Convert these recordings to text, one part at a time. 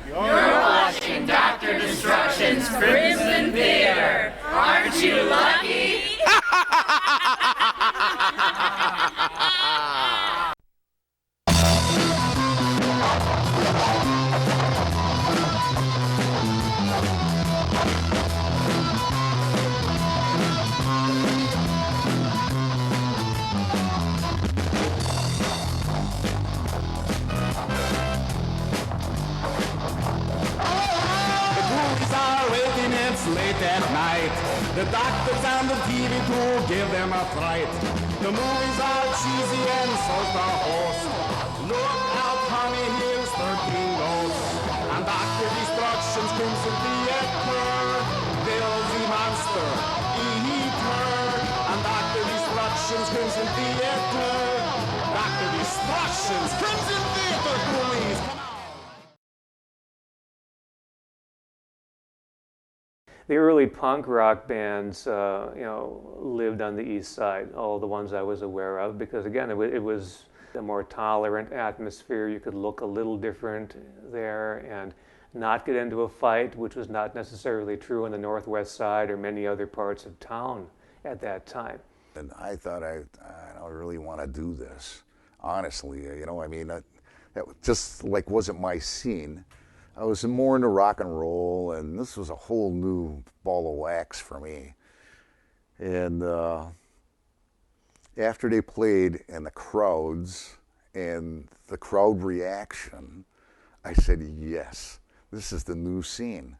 You're watching Dr. Destruction's Crimson Theatre. Aren't you lucky? Late at night, the doctors on the TV do give them a fright. The movies are cheesy and so's the host. Look out, honey, here's 13 ghosts. And Dr. Destruction's Crimson Theatre, there's the monster, eater. And Dr. Destruction's Crimson Theatre, Dr. Destruction's Crimson Theatre, ghoulies, come on. The early punk rock bands, lived on the east side, all the ones I was aware of, because again, it was a more tolerant atmosphere. You could look a little different there and not get into a fight, which was not necessarily true on the northwest side or many other parts of town at that time. And I thought, I don't really want to do this, honestly. That just like wasn't my scene. I was more into rock and roll, and this was a whole new ball of wax for me. And after they played, and the crowds, and the crowd reaction, I said, yes, this is the new scene.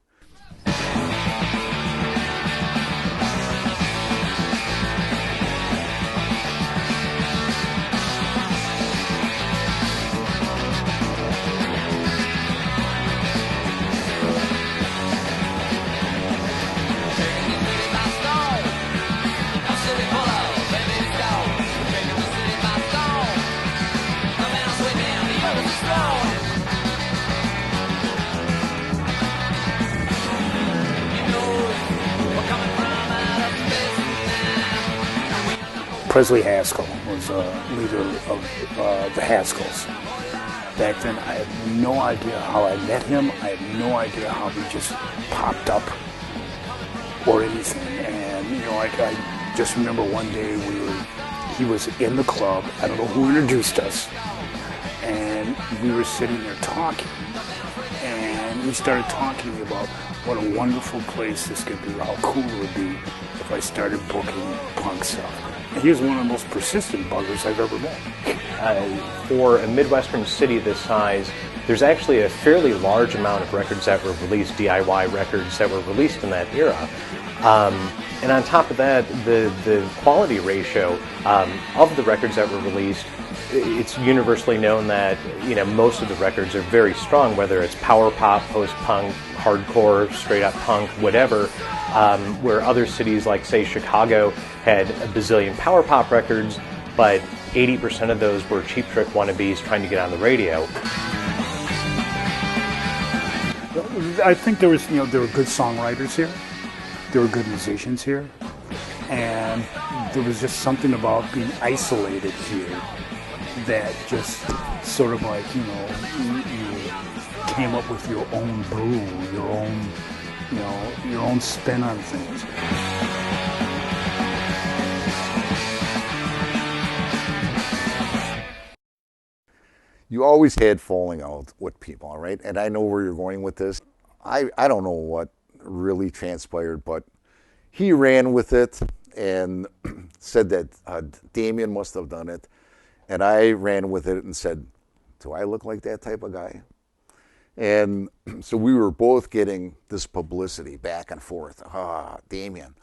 Presley Haskell was a leader of the Haskells. Back then, I had no idea how I met him. I had no idea how he just popped up or anything. And I just remember one day he was in the club. I don't know who introduced us, and we were sitting there talking. And we started talking about what a wonderful place this could be, how cool it would be if I started booking punk stuff. He was one of the most persistent buggers I've ever met. For a Midwestern city this size, there's actually a fairly large amount of records that were released, DIY records that were released in that era. And on top of that, the quality ratio of the records that were released, it's universally known that most of the records are very strong, whether it's power pop, post-punk, hardcore, straight-up punk, whatever. Where other cities like, say, Chicago had a bazillion power pop records, but 80% of those were Cheap Trick wannabes trying to get on the radio. I think there were good songwriters here, there were good musicians here, and there was just something about being isolated here that just sort of like, you came up with your own brew, your own spin on things. You always had falling out with people, all right? And I know where you're going with this. I don't know what really transpired, but he ran with it and said that Damien must have done it. And I ran with it and said, do I look like that type of guy? And so we were both getting this publicity back and forth. Damien.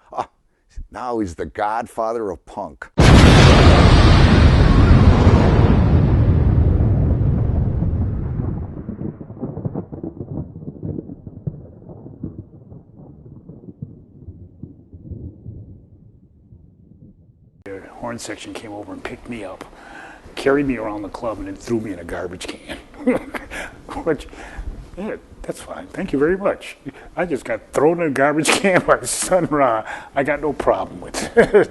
Now he's the godfather of punk. The horn section came over and picked me up, carried me around the club, and then threw me in a garbage can. Which, yeah, that's fine. Thank you very much. I just got thrown in a garbage can by Sun Ra. I got no problem with it.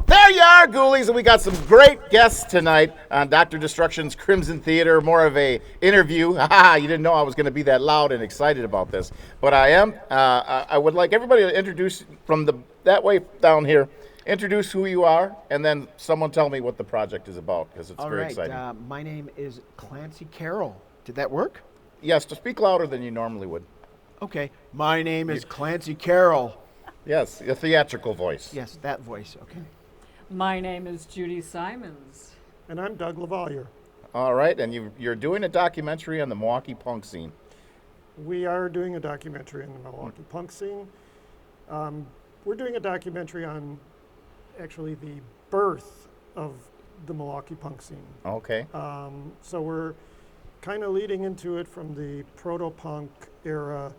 There you are! are, Ghoulies, and we got some great guests tonight on Dr. Destruction's Crimson Theater. More of a interview. You didn't know I was going to be that loud and excited about this, but I am. I would like everybody to introduce from that way down here. Introduce who you are, and then someone tell me what the project is about, because it's very exciting. My name is Clancy Carroll. Did that work? Yes, to speak louder than you normally would. Okay. My name is Clancy Carroll. Yes, a theatrical voice. Yes, that voice. Okay. My name is Judy Simons. And I'm Doug Lavalier. All right, and you're doing a documentary on the Milwaukee Punk Scene. We are doing a documentary on the Milwaukee Punk Scene. We're doing a documentary on actually the birth of the Milwaukee Punk Scene. Okay. So we're kind of leading into it from the proto-punk era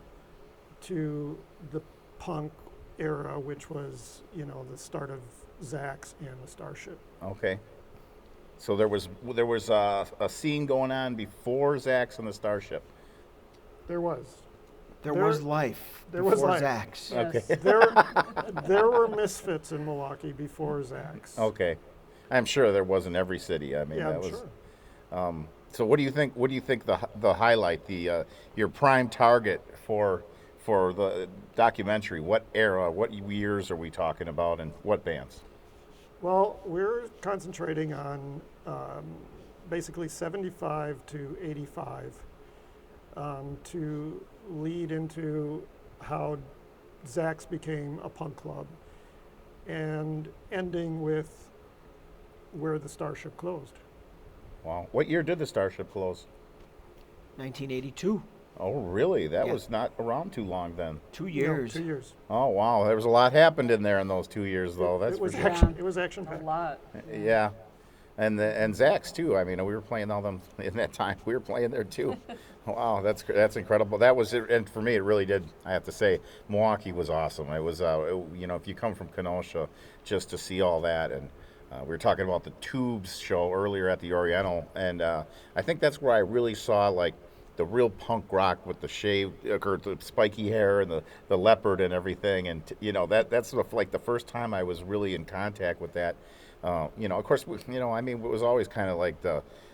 to the punk era, which was, the start of Zax and the Starship. Okay. So there was a scene going on before Zax and the Starship. There was. There was life. There was life. Zax. Yes. Okay. There were misfits in Milwaukee before Zax. Okay. I'm sure there was in every city. I mean, Yeah, that I'm was. sure. So what do you think? What do you think the highlight, your prime target for the documentary? What era? What years are we talking about, and what bands? Well, we're concentrating on basically 75 to 85 to lead into how Zax became a punk club, and ending with where the Starship closed. Wow. What year did the Starship close? 1982. Oh, really? That Yeah. was not around too long then. 2 years. No, 2 years. Oh, wow. There was a lot happened in there in those 2 years, though. That's it was for sure. action. It was action A packed. lot. Yeah. And Zax too. I mean, we were playing all them in that time. We were playing there too. Wow, that's incredible. That was it, and for me, it really did. I have to say, Milwaukee was awesome. It was, if you come from Kenosha, just to see all that, and we were talking about the Tubes show earlier at the Oriental, and I think that's where I really saw like the real punk rock with the shave, or the spiky hair and the leopard and everything, and that's sort of like the first time I was really in contact with that. Of course, it was always kind of like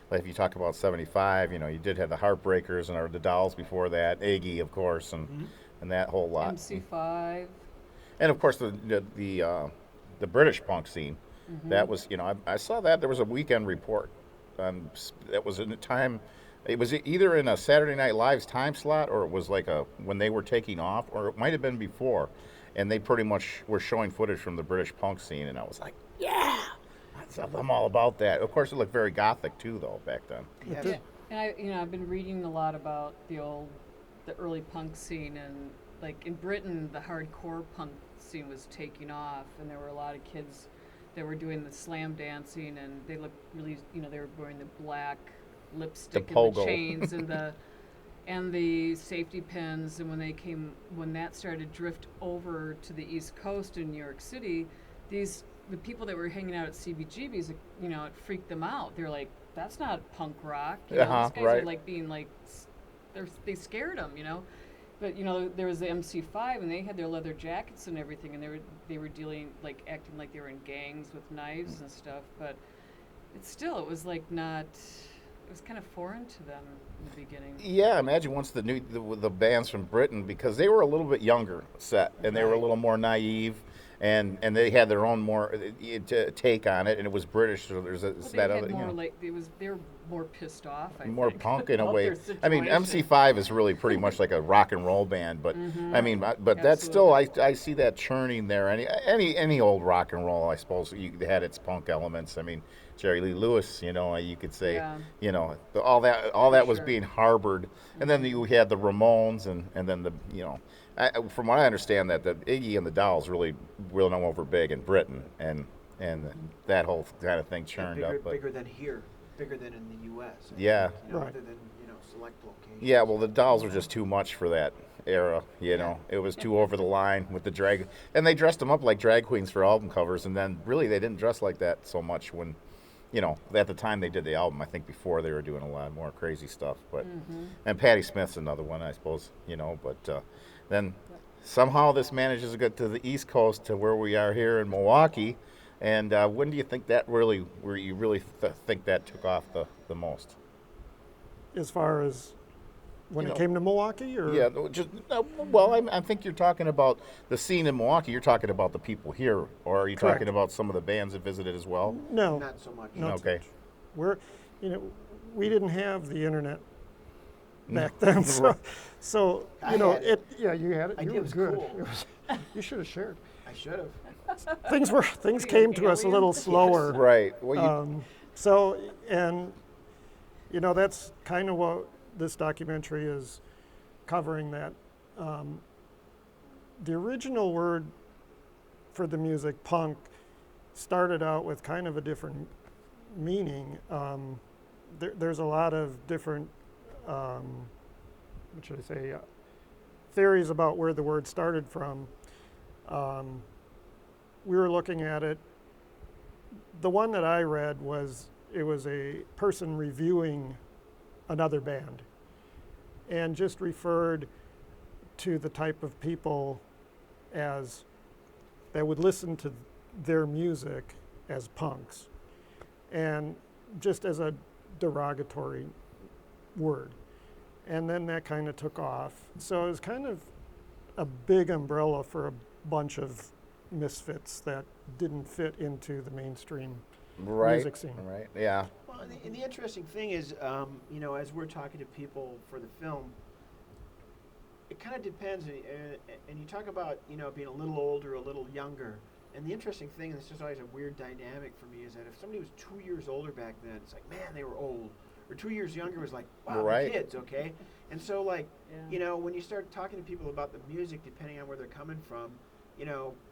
if you talk about 75, you did have the Heartbreakers and the Dolls before that, Iggy, of course, and that whole lot. MC5. And of course the British punk scene. That was, I saw that there was a Weekend Report. That was in a time. It was either in a Saturday Night Live's time slot, or it was like when they were taking off, or it might have been before, and they pretty much were showing footage from the British punk scene, and I was like, yeah, I'm all about that. Of course, it looked very gothic too, though, back then. Yeah. And I've been reading a lot about the early punk scene, and like in Britain, the hardcore punk scene was taking off, and there were a lot of kids that were doing the slam dancing, and they looked really, they were wearing the black lipstick and the chains and the safety pins. And when that started to drift over to the East Coast in New York City, the people that were hanging out at CBGB's, it freaked them out. They're like, that's not punk rock. These guys right. are like being like, they scared them, But there was the MC5, and they had their leather jackets and everything, and they were dealing acting like they were in gangs with knives and stuff. But it was like not. It was kind of foreign to them in the beginning. Yeah, imagine once the bands from Britain, because they were a little bit younger set, and they were a little more naive, and they had their own more take on it, and it was British. So there's that other. They were more pissed off. I more think, punk in a way. their I mean, situation. MC5 is really pretty much like a rock and roll band, but I mean, but that's still I see that churning there. Any old rock and roll, I suppose, had its punk elements. I mean, Jerry Lee Lewis, you could say, all that was being harbored, and then you had the Ramones, and then from what I understand, that the Iggy and the Dolls really went over big in Britain, and that whole kind of thing churned up. But bigger than here, bigger than in the U.S. Yeah. Other than select locations. Yeah, well, the Dolls were just too much for that era, It was too over the line with the drag, and they dressed them up like drag queens for album covers, and then really they didn't dress like that so much when. At the time they did the album, I think before they were doing a lot more crazy stuff. But and Patti Smith's another one, I suppose. But then somehow this manages to get to the East Coast, to where we are here in Milwaukee, And when do you think that really, where you really think that took off the most? As far as when You it know, came to Milwaukee, or Yeah, well, I think you're talking about the scene in Milwaukee. You're talking about the people here, or are you Correct. talking about some of the bands that visited as well? no, Not so much. no. Okay. We're, we didn't have the internet back then, so I you know had it. Yeah, you had it. I You did. were It was good. cool. You should have shared. I should have. Things came to us a little slower. Right. Well, So, and that's kind of what this documentary is covering. That the original word for the music, punk, started out with kind of a different meaning. There's a lot of different, what should I say, theories about where the word started from. We were looking at it. The one that I read was a person reviewing another band and just referred to the type of people as that would listen to their music as punks, and just as a derogatory word. And then that kind of took off. So it was kind of a big umbrella for a bunch of misfits that didn't fit into the mainstream music scene. Right. Yeah. Well, and the interesting thing is, as we're talking to people for the film, it kind of depends. And you talk about, being a little older, a little younger. And the interesting thing, and it's just always a weird dynamic for me, is that if somebody was 2 years older back then, it's like, man, they were old. Or 2 years younger was like, wow, Right. they're kids, okay? And so, when you start talking to people about the music, depending on where they're coming from,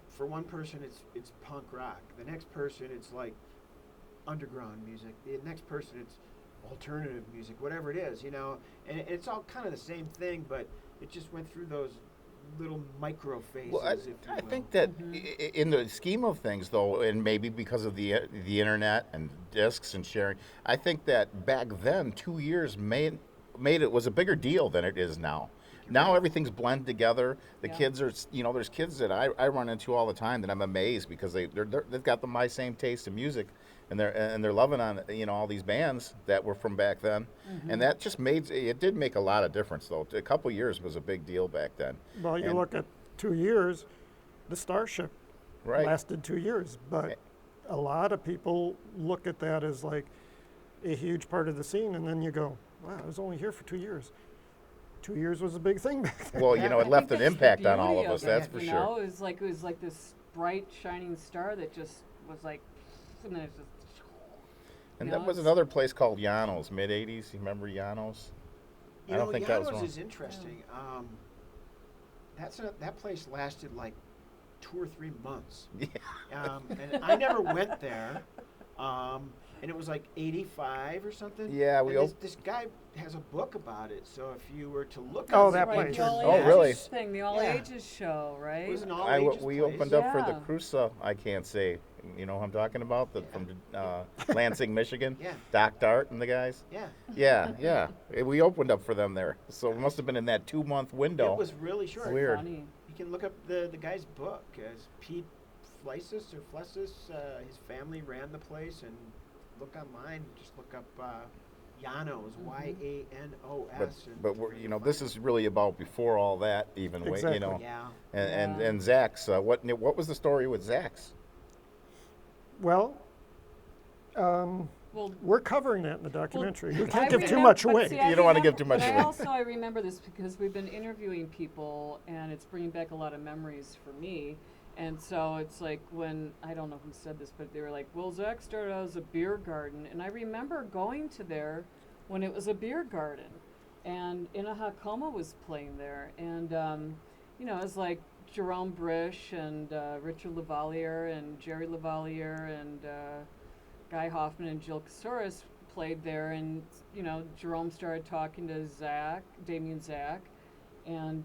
for one person it's punk rock. The next person it's like underground music. The next person it's alternative music, whatever it is, and it's all kind of the same thing, but it just went through those little micro phases. Well, I think that in the scheme of things, though, and maybe because of the internet and discs and sharing, I think that back then 2 years made it was a bigger deal than it is now. Now everything's blended together. The kids are, there's kids that I run into all the time that I'm amazed because they've got my same taste in music, and they're loving on all these bands that were from back then, and that just did make a lot of difference though. A couple years was a big deal back then. Well, you look at 2 years, the Starship lasted 2 years, but a lot of people look at that as like a huge part of the scene, and then you go, wow, I was only here for 2 years. 2 years was a big thing back then. Well, it left an impact on all of us, that's for sure. It was like this bright, shining star that just was like, and then it just. And that was another place called Janos, mid-'80s. You remember Janos? I don't think that was Janos one. is interesting. That place lasted like 2 or 3 months. And I never went there. And it was like 85 or something. Yeah, this guy has a book about it. So if you were to look Oh, at that it, place. The all Oh, ages really? thing, the all ages show, right? It was an all ages We place. opened up for the Yeah. Crusoe, I can't say. You know who I'm talking about? From Lansing, Michigan? Yeah. Doc Dart and the guys? Yeah. Yeah. We opened up for them there. So it must have been in that 2-month window. It was really short. Weird. Funny. You can look up the guy's book. As Pete Fleisis, his family ran the place, and look online. Just look up Janos, Yanos. But this is really about before all that even. Exactly. Yeah. And Zach's. What was the story with Zach's? Well, Well, we're covering that in the documentary. We I can't give too remember- much but away. see, I You don't wanna give remember- too much but away. I remember this because we've been interviewing people, and it's bringing back a lot of memories for me. And so it's like when, I don't know who said this, but they were like, well, Zach started out as a beer garden. And I remember going to there when it was a beer garden. And Inahakoma was playing there. And, it was like Jerome Brish and Richard Lavalier and Jerry Lavalier and Guy Hoffman and Jill Kasouris played there. And, Jerome started talking to Damien Zach. And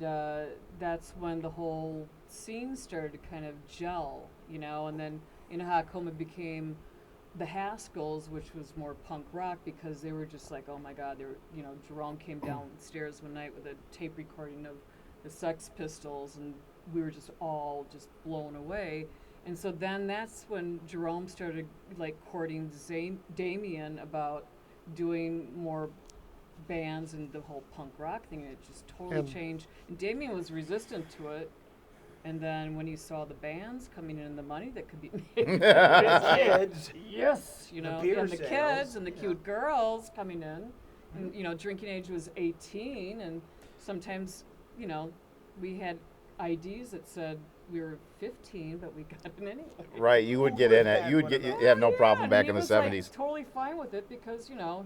that's when the whole scene started to kind of gel, and then Inahakoma became the Haskells, which was more punk rock because they were just like, oh my God, Jerome came downstairs one night with a tape recording of the Sex Pistols, and we were just all just blown away. And so then that's when Jerome started like courting Damien about doing more bands and the whole punk rock thing. And it just totally changed. And Damien was resistant to it. And then when he saw the bands coming in and the money that could be made for his kids, yes, you know, and the kids and the cute girls coming in, and you know, drinking age was 18, and sometimes, you know, we had IDs that said we were 15, but we got in anyway. Right, you would get in it. You would have no problem back in the 70s. Like, totally fine with it because, you know,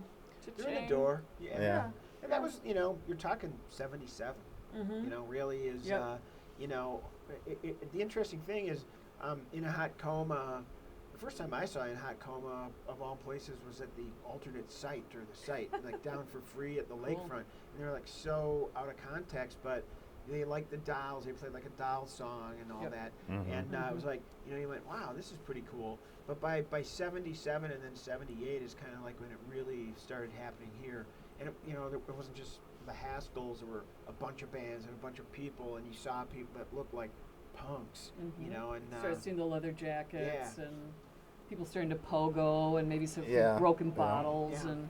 through the door. Yeah. And that was, you know, you're talking 77. You know, really is, you know, the interesting thing is, in a hot coma, the first time I saw in hot coma of all places was at the alternate site or the site, like down for free at the lakefront. And they were like so out of context, but they liked the Dolls. They played like a Dolls song and all that. And it was like, you know, you went, wow, this is pretty cool. But by 77 and then 78 is kind of like when it really started happening here. And, it, you know, it wasn't just the Haskells. There were a bunch of bands and a bunch of people, and you saw people that looked like punks, you know. And started seeing the leather jackets and people starting to pogo and maybe some broken bottles and.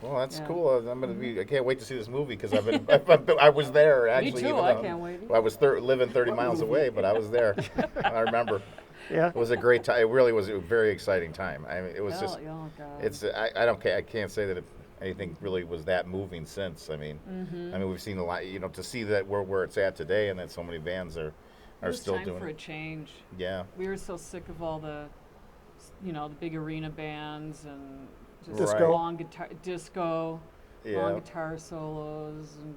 Well, that's cool. I'm gonna be. I can't wait to see this movie because I was there actually. Me too. Even I can't wait. I was living 30 miles away, but I was there. I remember. Yeah. It was a great time. It really was a very exciting time. I mean, it was just. Oh, God. It's. I can't say that anything really was that moving since. I mean, we've seen a lot. You know, to see that where it's at today, and that so many bands are still doing it. It was time for a change. Yeah. We were so sick of all the, you know, the big arena bands and just Disco. long guitar solos, and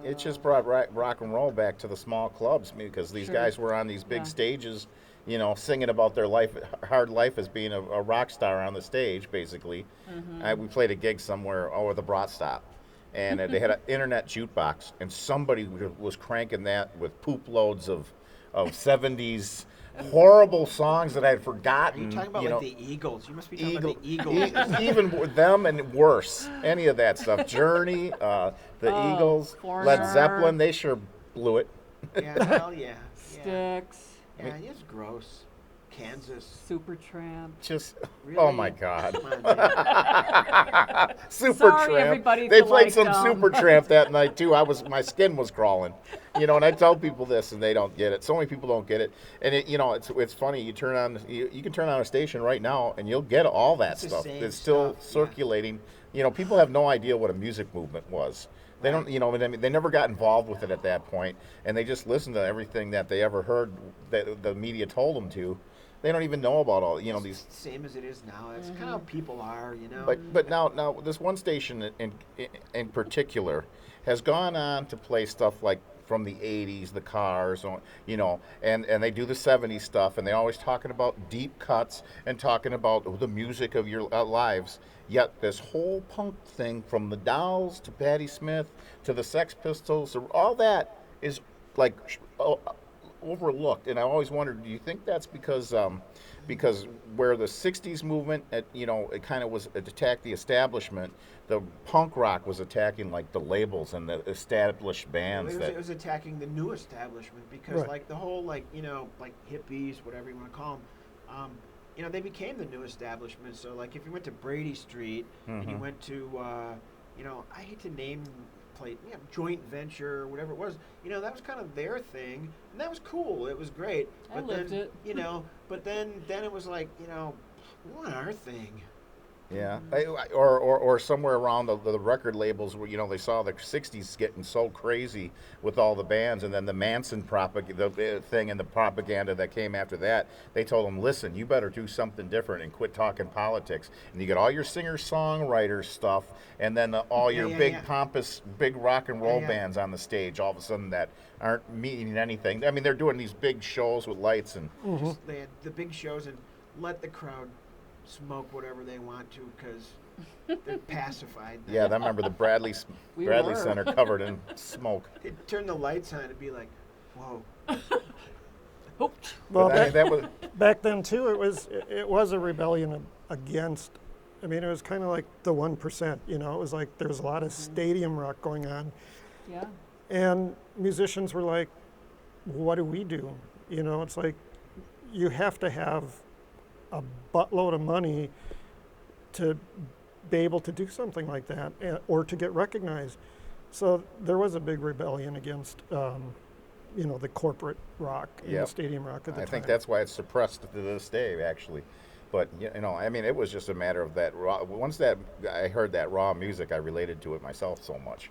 it just brought rock and roll back to the small clubs because these guys were on these big stages, you know, singing about their hard life as being a rock star on the stage, basically. We played a gig somewhere over the Brat Stop, and they had an internet jukebox, and somebody was cranking that with poop loads of 70s horrible songs that I had forgotten. Are you talking about like the Eagles? You must be talking about the Eagles. Even with them and worse, any of that stuff. Journey, the Eagles, Foreigner. Led Zeppelin, they sure blew it. Yeah, hell yeah. Sticks. Yeah, it's gross. Kansas. Supertramp. Just, Really? oh my God. Come on, man. Sorry, everybody, They if you played like some them. Supertramp that night too. My skin was crawling, you know. And I tell people this, and they don't get it. So many people don't get it, and you know, it's funny. You can turn on a station right now, and you'll get all that stuff. It's still circulating. You know, people have no idea what a music movement was. They don't, you know, they never got involved with it at that point, and they just listened to everything that they ever heard that the media told them to. They don't even know about all, you know, these. Same as it is now. It's kind of how people are, you know. But now this one station in particular has gone on to play stuff like from the 80s, the Cars, you know, and they do the 70s stuff, and they're always talking about deep cuts and talking about the music of your lives. Yet this whole punk thing, from the Dolls to Patti Smith to the Sex Pistols, all that is like overlooked. And I always wondered, do you think that's because where the 60s movement, you know, it kind of was attacked the establishment, the punk rock was attacking like the labels and the established bands. It was attacking the new establishment because like the whole, like, you know, like hippies, whatever you want to call them, you know, they became the new establishment. So like if you went to Brady Street and you went to, you know, I hate to name plate, you know, Joint Venture, whatever it was, you know, that was kind of their thing, and that was cool. It was great. I lived it. You know, but then it was like, you know, we want our thing. Yeah, or somewhere around the record labels where, you know, they saw the 60s getting so crazy with all the bands, and then the Manson thing and the propaganda that came after that, they told them, listen, you better do something different and quit talking politics. And you get all your singer-songwriter stuff, and then all your pompous, big rock and roll bands on the stage all of a sudden that aren't meaning anything. I mean, they're doing these big shows with lights and... They had the big shows and let the crowd smoke whatever they want to because they're pacified. Yeah, I remember the Bradley Center covered in smoke. They'd turn the lights on and be like, whoa. Well, that was back then too, it was a rebellion against. I mean, it was kind of like the 1%. You know, it was like there was a lot of stadium rock going on. Yeah. And musicians were like, "What do we do?" You know, it's like you have to have a buttload of money to be able to do something like that, or to get recognized. So there was a big rebellion against, the corporate rock and the stadium rock at the time. I think that's why it's suppressed to this day, actually. But I mean, it was just a matter of that raw. Once that I heard that raw music, I related to it myself so much,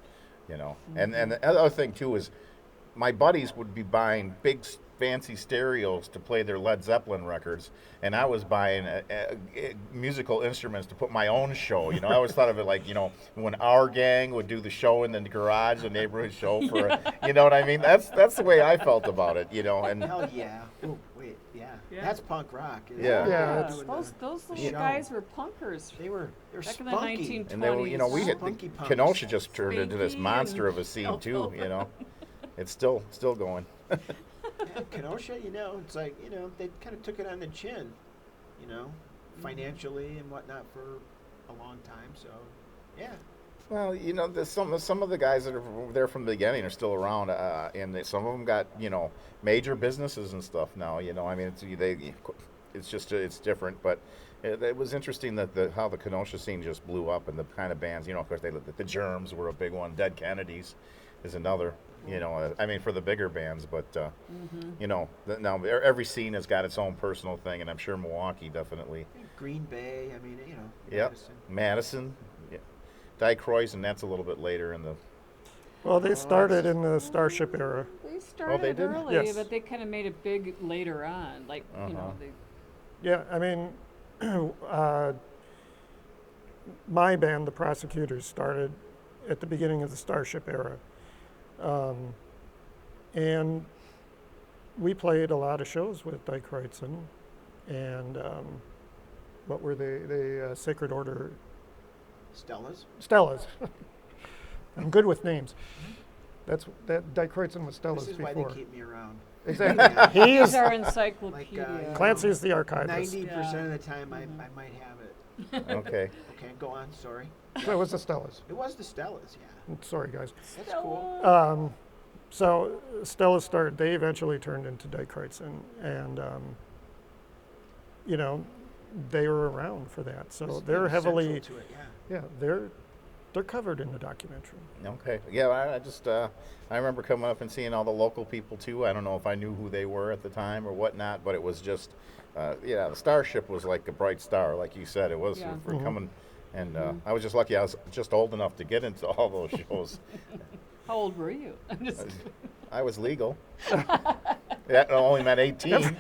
And the other thing too is, my buddies would be buying big fancy stereos to play their Led Zeppelin records, and I was buying musical instruments to put my own show. I always thought of it like, when our gang would do the show in the garage, the neighborhood show for, you know what I mean? That's the way I felt about it, And hell yeah. Oh wait, yeah. That's punk rock. Yeah. Those little guys were punkers. They're back in the spunky. 1920s. And they were, we hit Spunky punks. Kenosha just turned into this Spanky monster and of a scene too. It's still going. Yeah, Kenosha, it's like, they kind of took it on the chin, financially and whatnot for a long time. So, yeah. Well, there's some of the guys that are there from the beginning are still around, and some of them got major businesses and stuff now. I mean, it's different, but it was interesting that how the Kenosha scene just blew up, and the kind of bands. Of course, the Germs were a big one. Dead Kennedys is another. I mean, for the bigger bands, but now every scene has got its own personal thing, and I'm sure Milwaukee definitely. Green Bay, I mean, Yep. Madison. Yeah. Dicroys, and that's a little bit later in the. Well, they started in the Starship era. They started they did? early, Yes. but they kind of made it big later on. Like, Yeah, I mean, my band, the Prosecutors, started at the beginning of the Starship era. And we played a lot of shows with Dyke Kreutzen, and what were they? Sacred Order. Stellas. I'm good with names. That Dyke Kreutzen was Stellas This is before. why they keep me around. Exactly. He he's is. our encyclopedia. Clancy's the archivist. 90% of the time, I might have it. Okay. Okay, go on. Sorry. So it was the Stellas. It was the Stellas, yeah. Sorry, guys. That's cool. So Stella started. They eventually turned into Dyke Kreutzen, and they were around for that. So they're heavily, to it, they're covered in the documentary. Okay. Yeah, I remember coming up and seeing all the local people too. I don't know if I knew who they were at the time or whatnot, but it was just, the Starship was like a bright star, like you said. It was for coming, and I was just lucky. I was just old enough to get into all those shows. How old were you? I was legal. That only meant 18.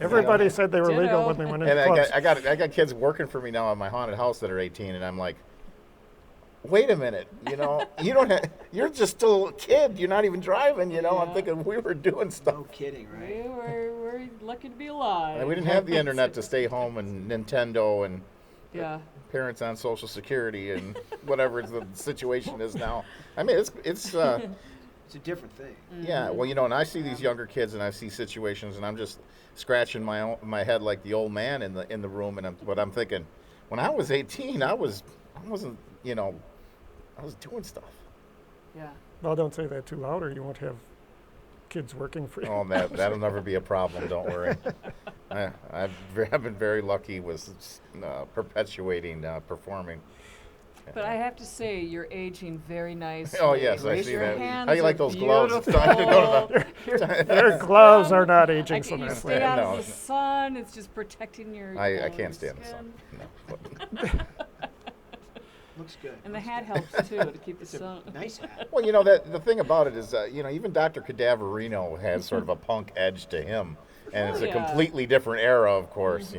Everybody said they were legal when they went into clubs. I got kids working for me now at my haunted house that are 18, and I'm like, wait a minute, you don't have, you're just still a kid. You're not even driving, I'm thinking we were doing stuff. No kidding, right? We're lucky to be alive. And we didn't have the internet to stay home, and Nintendo and parents on Social Security and whatever the situation is now. I mean, it's It's a different thing. yeah. Well, and I see these younger kids, and I see situations, and I'm just scratching my head like the old man in the room, and I'm thinking, when I was 18, I wasn't, I was doing stuff. Yeah. Well, don't say that too loud, or you won't have kids working for you. Oh, that'll never be a problem. Don't worry. I've been very lucky with perpetuating performing. But I have to say, you're aging very nicely. Oh yes, I Raise see your that. hands How do you like are those gloves? It's time to go to Their gloves are not aging so You nicely. stay out No. of the sun. It's just protecting your. I can't stand the skin. sun. No. Looks good. And the hat helps too to keep the It's a sun. nice hat. Well, the thing about it is, even Dr. Cadaverino has sort of a punk edge to him, and it's a completely different era, of course,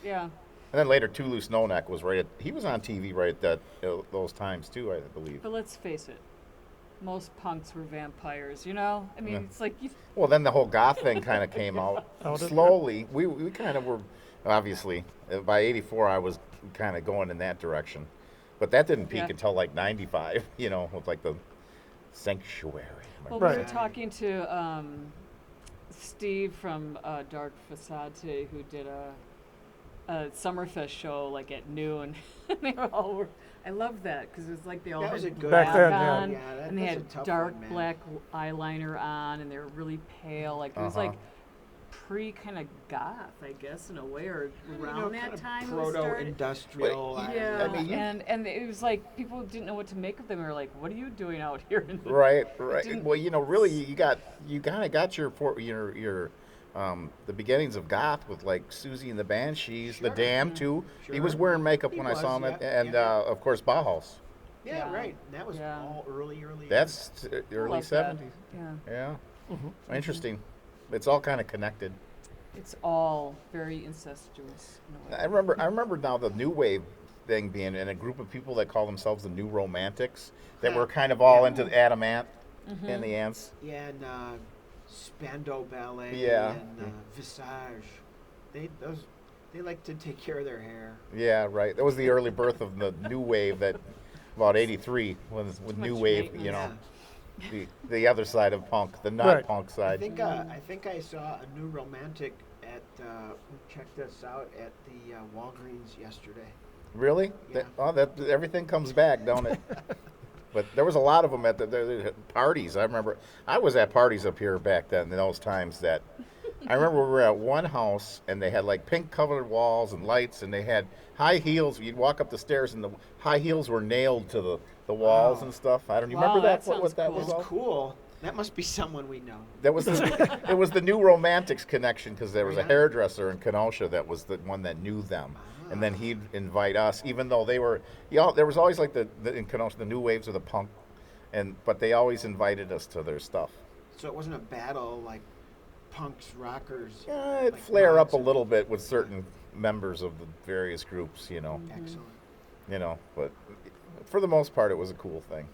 Yeah. And then later, Toulouse Nonak was he was on TV right at those times too, I believe. But let's face it, most punks were vampires. I mean, it's like Well, then the whole goth thing kind of came out slowly. We kind of were, obviously, by '84, I was kind of going in that direction. But that didn't peak until like 95, with like the Sanctuary. Well, we were talking to Steve from Dark Facade who did a Summerfest show like at noon. They were all. I love that because it was like they all That was a had good black Back then, on, yeah, and they that's had a tough dark one, man. black eyeliner on, and they were really pale. Like it was like kind of goth, I guess, in a way, or around kind that of time. it started. proto-industrial. Yeah, I mean, and it was like people didn't know what to make of them. They were like, "What are you doing out here?" In the Right. Well, really, you kind of got your the beginnings of goth with like Susie and the Banshees, the Dam too. He was wearing makeup when I saw him, and of course Bauhaus. Yeah, right. And that was all early. That's early love that. 70s. Yeah. Yeah. Interesting. It's all kind of connected. It's all very incestuous. In a way. I remember now the new wave thing being in a group of people that call themselves the New Romantics that were kind of all into the Adamant and the Ants. Yeah, and Spandau Ballet and Visage. They like to take care of their hair. Yeah, right. That was the early birth of the new wave that about 83 with new wave, you know. The other side of punk, the not punk side. I think I saw a New Romantic at who checked us out at the Walgreens yesterday. Really? Yeah. Everything comes back, don't it? But there was a lot of them at the parties. I remember I was at parties up here back then in those times that I remember we were at one house and they had like pink colored walls and lights and they had high heels. You'd walk up the stairs and the high heels were nailed to the walls and stuff. I don't remember that. What that was all? Cool. That must be someone we know. That was it was the New Romantics connection because there was a hairdresser in Kenosha that was the one that knew them. And then he'd invite us, even though they were, there was always like in Kenosha, the new waves of the punk, but they always invited us to their stuff. So it wasn't a battle like punks, rockers. Yeah, it'd flare up a little bit with certain members of the various groups, you know. Excellent. But for the most part, it was a cool thing.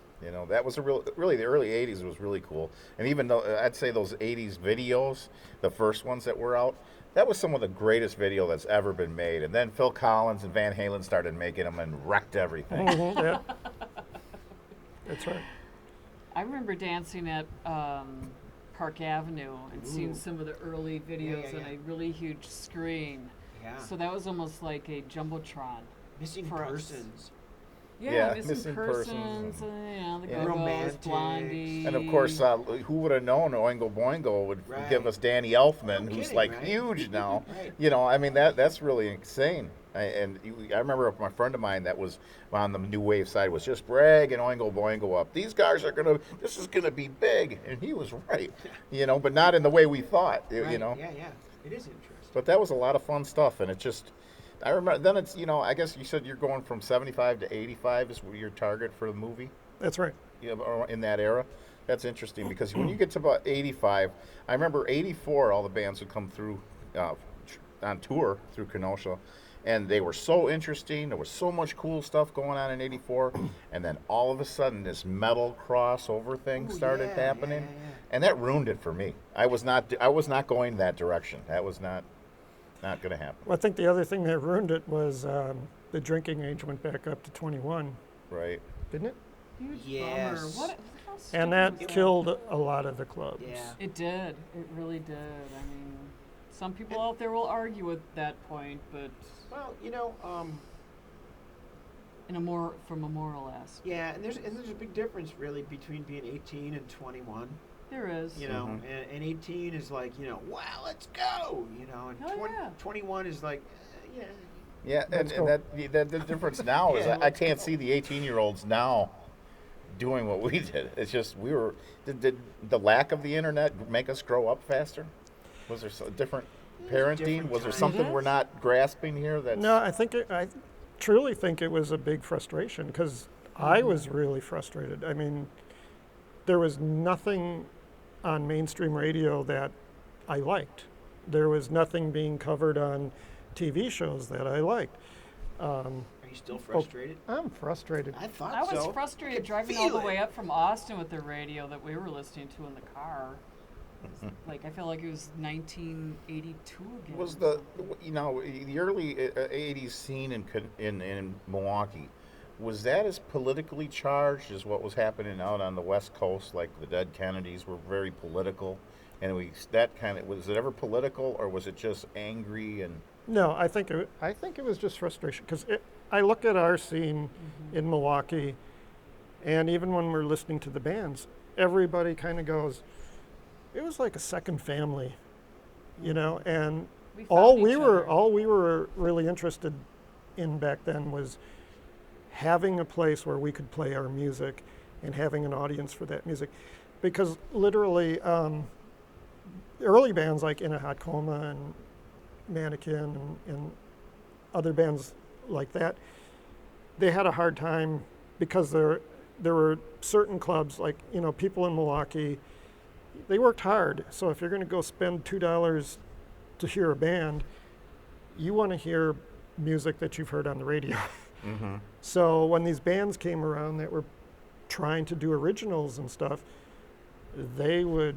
That was really the early 80s was really cool. And even though I'd say those 80s videos, the first ones that were out, that was some of the greatest video that's ever been made. And then Phil Collins and Van Halen started making them and wrecked everything. Yeah. That's right. I remember dancing at Park Avenue and seeing some of the early videos on a really huge screen. Yeah. So that was almost like a jumbotron. Missing for persons. Us. Yeah, missing persons. The Go-Go's, Romantics. Blondie. And of course, who would have known Oingo Boingo would give us Danny Elfman, who's huge now. I mean that's really insane. I remember my friend of mine that was on the new wave side was just bragging Oingo Boingo up. These guys this is gonna be big, and he was right. But not in the way we thought. Yeah, it is interesting. But that was a lot of fun stuff, and it just. I remember then it's I guess you said you're going from 75 to 85 is your target for the movie. That's right. In that era, that's interesting because when you get to about 85, I remember 84 all the bands would come through on tour through Kenosha, and they were so interesting. There was so much cool stuff going on in 84, and then all of a sudden this metal crossover thing started happening, and that ruined it for me. I was not going that direction. That was not going to happen. Well, I think the other thing that ruined it was the drinking age went back up to 21. Right. Didn't it? Huge bummer. What and that killed a lot of the clubs. Yeah. It did. It really did. I mean, some people out there will argue at that point, but well, from a moral aspect. Yeah, and there's a big difference really between being 18 and 21. There is. And 18 is like, wow, let's go. And 21 is like, yeah. Yeah, and that the difference now is I can't see the 18-year-olds now doing what we did. It's just did the lack of the internet make us grow up faster? Was there a different parenting? Was there something we're not grasping here? No, I truly think it was a big frustration because I was really frustrated. I mean, there was nothing on mainstream radio that I liked. There was nothing being covered on TV shows that I liked. Are you still frustrated? I'm frustrated. I thought I was frustrated driving all the way up from Austin with the radio that we were listening to in the car. I feel like it was 1982 again. Was the early 80s scene in Milwaukee, was that as politically charged as what was happening out on the West Coast? Like the Dead Kennedys were very political, and was it ever political, or was it just angry and? No, I think it was just frustration because I look at our scene in Milwaukee, and even when we're listening to the bands, everybody kind of goes, it was like a second family you know, and We all found we each were other. all we were really interested in back then was having a place where we could play our music and having an audience for that music, because literally early bands like In a Hot Coma and Mannequin and other bands like that, they had a hard time because there were certain clubs, like, you know, people in Milwaukee, they worked hard. So if you're going to go spend $2 to hear a band, you want to hear music that you've heard on the radio. Mm-hmm. So when these bands came around that were trying to do originals and stuff, they would,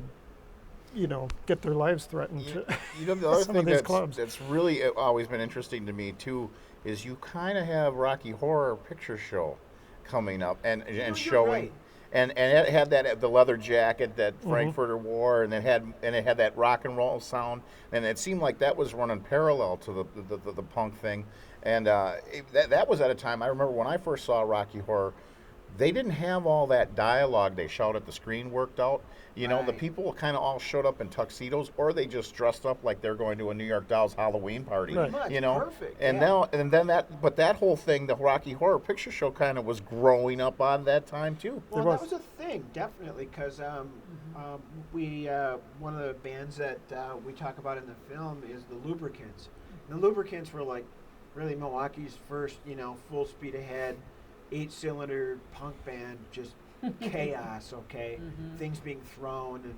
you know, get their lives threatened to You know, the other some thing of these clubs. that's really always been interesting to me too is you kind of have Rocky Horror Picture Show coming up and you're showing, right. and it had that the leather jacket that Mm-hmm. Frankfurter wore, and it had that rock and roll sound, and it seemed like that was running parallel to the punk thing, and that was at a time I remember when I first saw Rocky Horror. They didn't have all that dialogue they shout at the screen worked out. You know, the Right. people kind of all showed up in tuxedos, or they just dressed up like they're going to a New York Dolls Halloween party. Right. Much, You know, perfect, and yeah. now and then that whole thing, the Rocky Horror Picture Show, kind of was growing up on that time too. Well, There that was. was a thing, definitely, because we one of the bands that we talk about in the film is the Lubricants. The Lubricants were like really Milwaukee's first, you know, full speed ahead, 8-cylinder punk band, just chaos. Okay, things being thrown and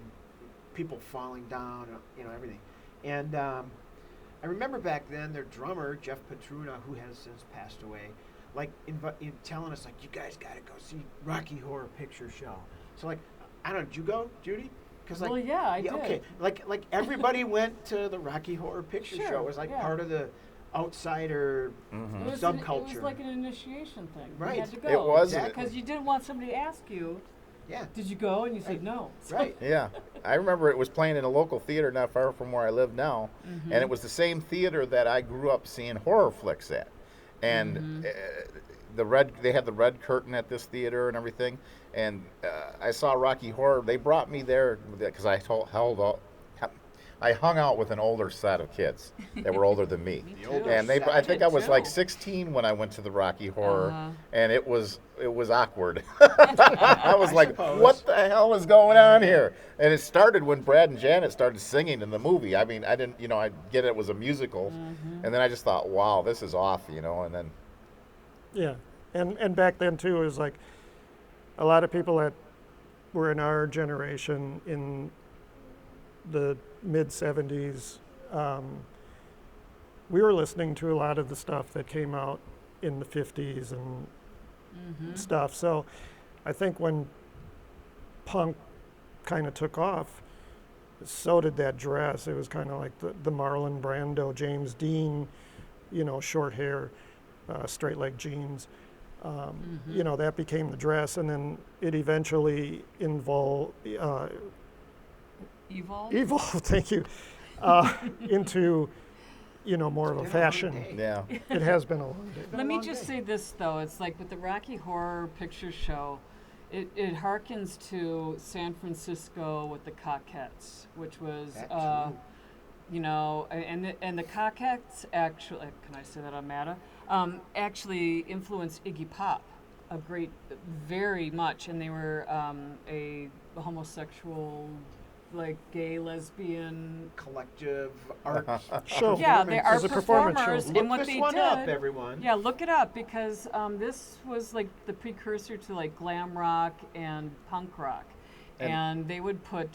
people falling down, you know, everything. And I remember back then their drummer Jeff Petruna, who has since passed away, like telling us like, you guys got to go see Rocky Horror Picture Show. So like, I don't know, did you go, Judy? Because like, Well, yeah, I did. Okay, like everybody went to the Rocky Horror Picture Sure, Show. It was like yeah. part of the outsider Mm-hmm. It was subculture. It was like an initiation thing. Right. You had to go. It was. Because you didn't want somebody to ask you, Yeah, did you go? And you said no. So- right. Yeah, I remember it was playing in a local theater not far from where I live now, and it was the same theater that I grew up seeing horror flicks at, and they had the red curtain at this theater and everything, and I saw Rocky Horror. They brought me there because I hung out with an older set of kids that were older than me, too. and I I think did I was like too. 16 when I went to the Rocky Horror, Uh-huh. and it was awkward. I was like, suppose. what the hell is going on here? And it started when Brad and Janet started singing in the movie. I mean, I didn't, you know, I get it was a musical, and then I just thought, wow, this is off, you know, and then Yeah, and back then too, it was like a lot of people that were in our generation in the mid 70s. We were listening to a lot of the stuff that came out in the 50s and stuff. So I think when punk kind of took off, so did that dress. It was kind of like the Marlon Brando, James Dean, you know, short hair, straight leg jeans. You know, that became the dress, and then it eventually evolved, thank you, into, you know, more of a It's been a long fashion. day. yeah. It has been a long day. Let me just say this though, it's like with the Rocky Horror Picture Show, it harkens to San Francisco with the Cockettes, which was, That's true. you know, and the Cockettes actually, can I say that on Mata? Actually influenced Iggy Pop very much, and they were a homosexual, like gay, lesbian. Collective art. Show. Yeah, they are It was a performance show. performers, Look and what this they one did. up, everyone. Yeah, look it up because this was like the precursor to like glam rock and punk rock, and they would put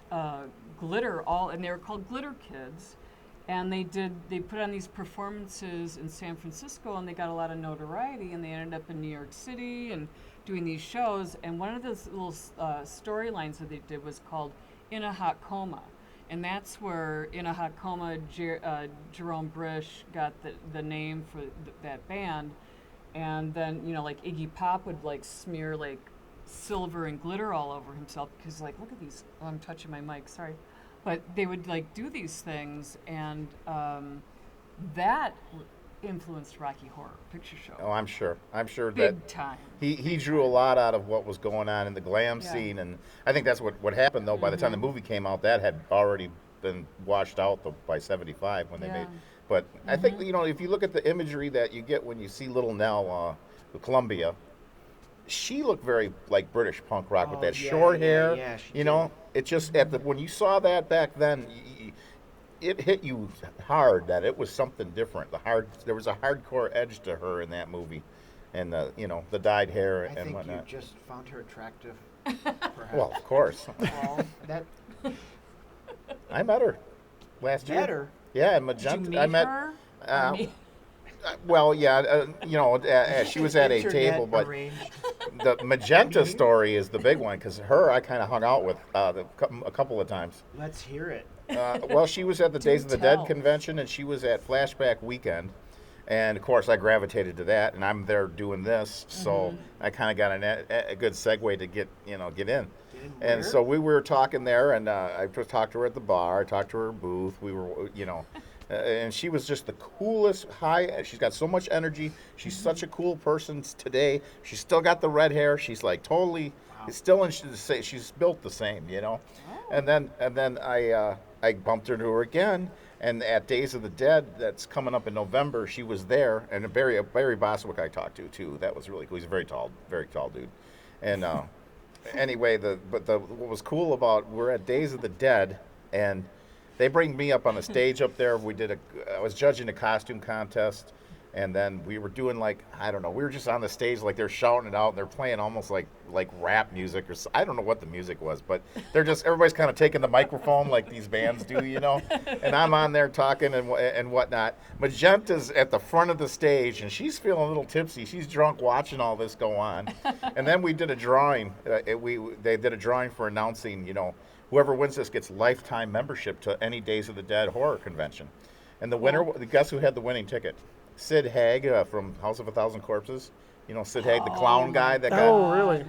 glitter and they were called Glitter Kids, and they put on these performances in San Francisco, and they got a lot of notoriety, and they ended up in New York City and doing these shows, and one of those little storylines that they did was called In a Hot Coma. And that's where In a Hot Coma, Jerome Brish got the name for that band. And then, you know, like Iggy Pop would like smear like silver and glitter all over himself because like, look at these, oh, I'm touching my mic, sorry. But they would like do these things, and that influenced Rocky Horror Picture Show. Oh, I'm sure that Big time. he drew a lot out of what was going on in the glam Yeah. scene, and I think that's what happened though. By the time the movie came out, that had already been washed out by 75 when they Yeah. made. But I think, you know, if you look at the imagery that you get when you see Little Nell, the Columbia, she looked very like British punk rock with Oh, that yeah, short yeah, hair. yeah, she You know, it just when you saw that back then, it hit you hard that it was something different. There was a hardcore edge to her in that movie, and you know, the dyed hair I and think whatnot. you just found her attractive. Perhaps. Well, of course. Well, that I met her last year. met her. Yeah, in Did you Magenta. meet I met. her? Uh, Or meet- well, yeah, you know, she was at a Internet table, but arranged. the Magenta story is the big one because her I kind of hung out with a couple of times. Let's hear it. Well, she was at the Do Days of the tell. Dead convention, and she was at Flashback Weekend, and of course I gravitated to that, and I'm there doing this, so I kind of got a good segue to get in. Get in And where? so we were talking there, and I just talked to her at the bar. I talked to her booth. We were, you know, and she was just the coolest. She's got so much energy. She's such a cool person today. She's still got the red hair. She's like totally, still in. She's built the same, you know. And then I bumped into her again. And at Days of the Dead, that's coming up in November, she was there. And Barry Boswick I talked to too. That was really cool. He's a very tall dude. And anyway, what was cool about we're at Days of the Dead, and they bring me up on the stage up there. I was judging a costume contest, and then we were doing like, I don't know, we were just on the stage like they're shouting it out, and they're playing almost like rap music I don't know what the music was, but everybody's kind of taking the microphone like these bands do, you know. And I'm on there talking and whatnot. Magenta's at the front of the stage, and she's feeling a little tipsy. She's drunk watching all this go on. And then we did a drawing. They did a drawing for announcing, you know, whoever wins this gets lifetime membership to any Days of the Dead horror convention. And the winner, guess who had the winning ticket? Sid Haig from House of a Thousand Corpses. You know, Sid Haig, the clown guy. That guy. Oh, really?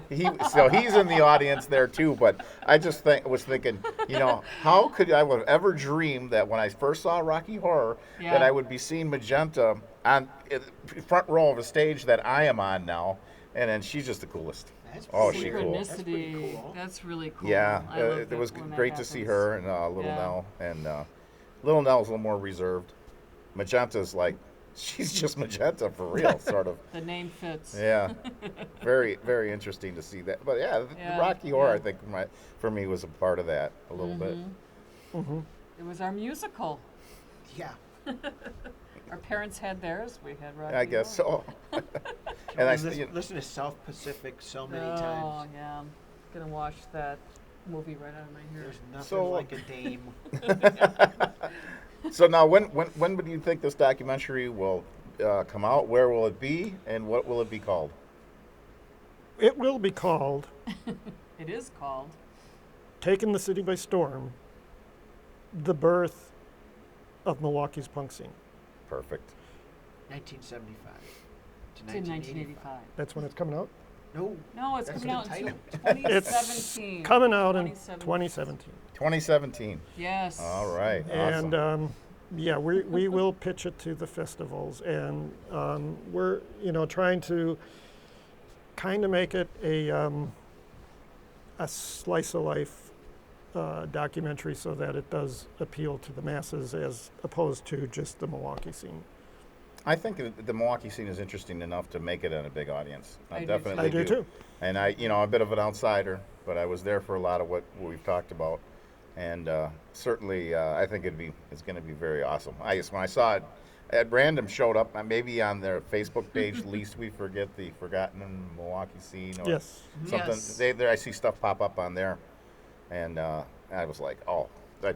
So he's in the audience there too. But I just was thinking, you know, how could I have ever dreamed that when I first saw Rocky Horror that I would be seeing Magenta on the front row of a stage that I am on now, and then she's just the coolest. That's She's pretty cool. That's pretty cool. That's really cool. Yeah, I love it that was when that great to see happens. her and Little Nell. And Little Nell's a little more reserved. Magenta's like, she's just Magenta for real, sort of. The name fits. Yeah, very, very interesting to see that. But yeah, Yeah, Rocky Horror, yeah. I think, for me, was a part of that a little bit. It was our musical. Yeah. Our parents had theirs. We had Rocky I guess Horror. so. And I, Listen to South Pacific so many Oh, times. yeah. I'm gonna watch that movie right out of my hair. There's nothing So- like a dame. so now, when would you think this documentary will come out? Where will it be, and what will it be called? It will be called It is called. Taking the City by Storm, the birth of Milwaukee's punk scene. Perfect. 1975 to It's in 1985. 1985. That's when it's coming out? No, No, it's That's coming the out in title. 2017. Coming out in 2017. 2017. 2017. Yes. All right. And Awesome. yeah, we will pitch it to the festivals, and we're trying to kind of make it a slice of life documentary so that it does appeal to the masses as opposed to just the Milwaukee scene. I think the Milwaukee scene is interesting enough to make it in a big audience. I do definitely I do too. And I'm a bit of an outsider, but I was there for a lot of what we've talked about, and certainly I think it's going to be very awesome. When I saw it at random, showed up maybe on their Facebook page. Least we forget the forgotten Milwaukee scene, or Yes. something. Yes. I see stuff pop up on there, and I was like, oh. I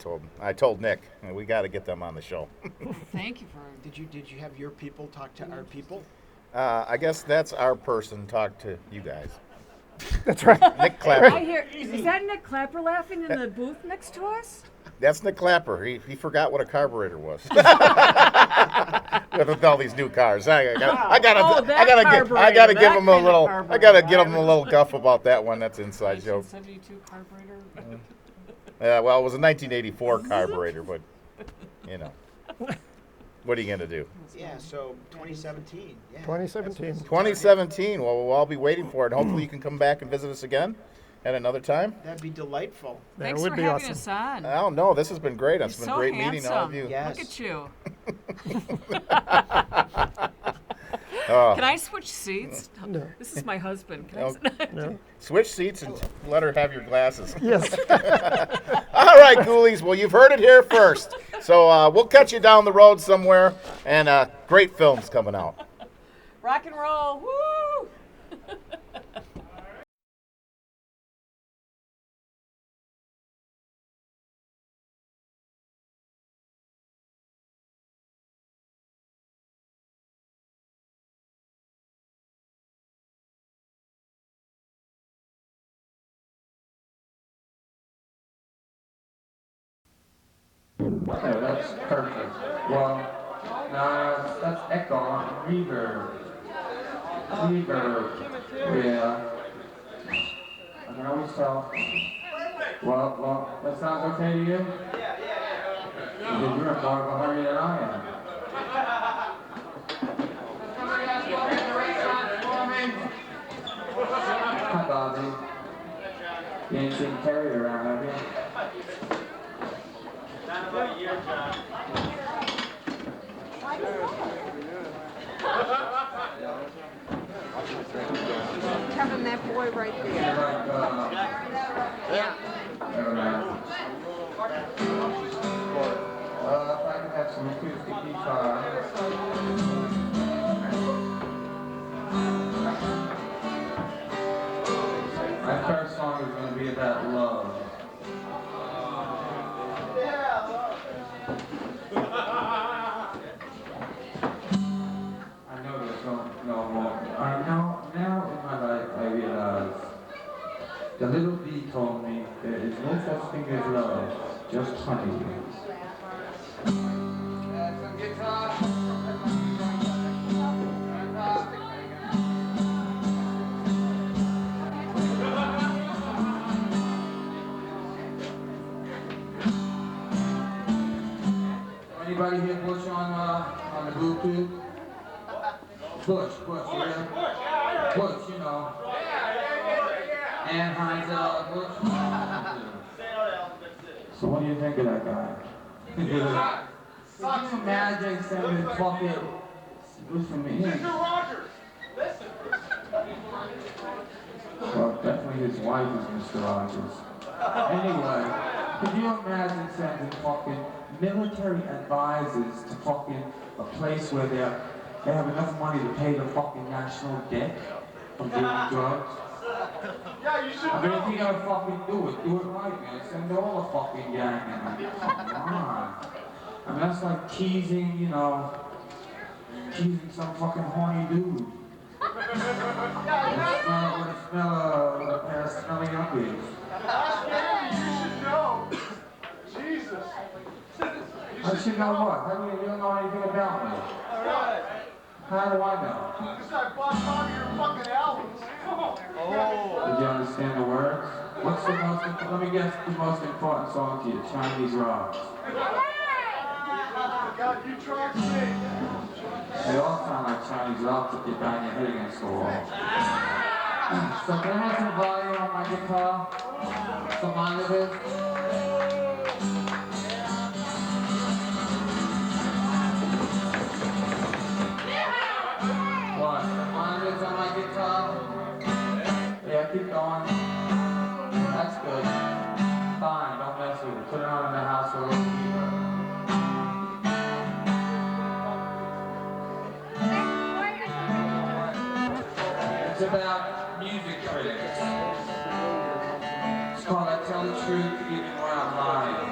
told Nick, we got to get them on the show. Thank you for. Did you have your people talk to our people? I guess that's our person. Talk to you guys. That's right. Nick Clapper. I hear. Is that Nick Clapper laughing in the booth next to us? That's Nick Clapper. He forgot what a carburetor was. With all these new cars, I gotta give him a little. I gotta give him a little guff about that one. That's an inside joke. 1972 carburetor. Well, it was a 1984 carburetor, but what are you gonna do? Yeah, so 2017. Yeah. 2017. 2017. Well, we'll all be waiting for it. Hopefully, you can come back and visit us again. at another time. That'd be delightful. That Thanks would for be having awesome. us on. Oh no, this has been great. It's You're been so great handsome. meeting all of you. Yes. Look at you. Oh. Can I switch seats? No. This is my husband. Can No. I? No. Switch seats and let her have your glasses. Yes. All right, ghoulies. Well, you've heard it here first. So we'll catch you down the road somewhere, and great films coming out. Rock and roll. Woo! Okay, that's perfect. Well, now that's echo, reverb. Reverb. Yeah. I can always tell. Well, that sounds okay to you? Yeah. You're in more of a hurry than I am. Hi, Bobby. You ain't seen Terry around, have you? Kevin, that boy right there. Yeah. Never mind. If I could have some acoustic guitar. My first song is going to be about love. I know there's no more. Now in my life I realize the little bee told me there is no such thing as love, just honey. Some guitar. Anybody here Bush on the Bluetooth? Bush, yeah. Bush, you know. And Heinz Bush. So what do you think of that guy? Could you imagine sending fucking Bush from me? Well, definitely his wife is Mr. Rogers. Anyway, could you imagine sending fucking military advisors to fucking a place where they have enough money to pay the fucking national debt from doing drugs? Yeah, you should. I mean, if you're gonna fucking do it right, man. Send all the fucking gang in. Come on. I mean, that's like teasing, teasing some fucking horny dude. With a pair of smelly undies. You should know. Jesus. I should know what? How do you don't know anything about me? Alright. How do I know? Because I bought all your fucking albums. Oh. Did you understand the words? What's the most, let me guess the most important song to you, Chinese Rock. God, you tried to sing. They all sound like Chinese Rock if you bang your head against the wall. So can I have some volume on my guitar? Some mind of it? What? Some mind of it on my guitar? Yeah, keep going. That's good. Fine, don't mess with it. Put it on in the house for a little keeper. It's about music critics. It's called I Tell the Truth Even When I'm Lying.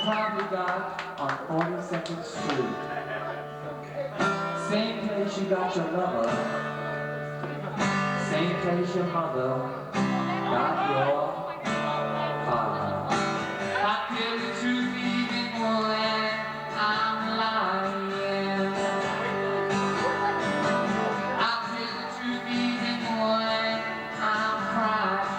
time you got on 42nd Street. Same place you got your lover. Same place your mother got your father. I tell the truth even when I'm lying. I tell the truth even when I'm crying.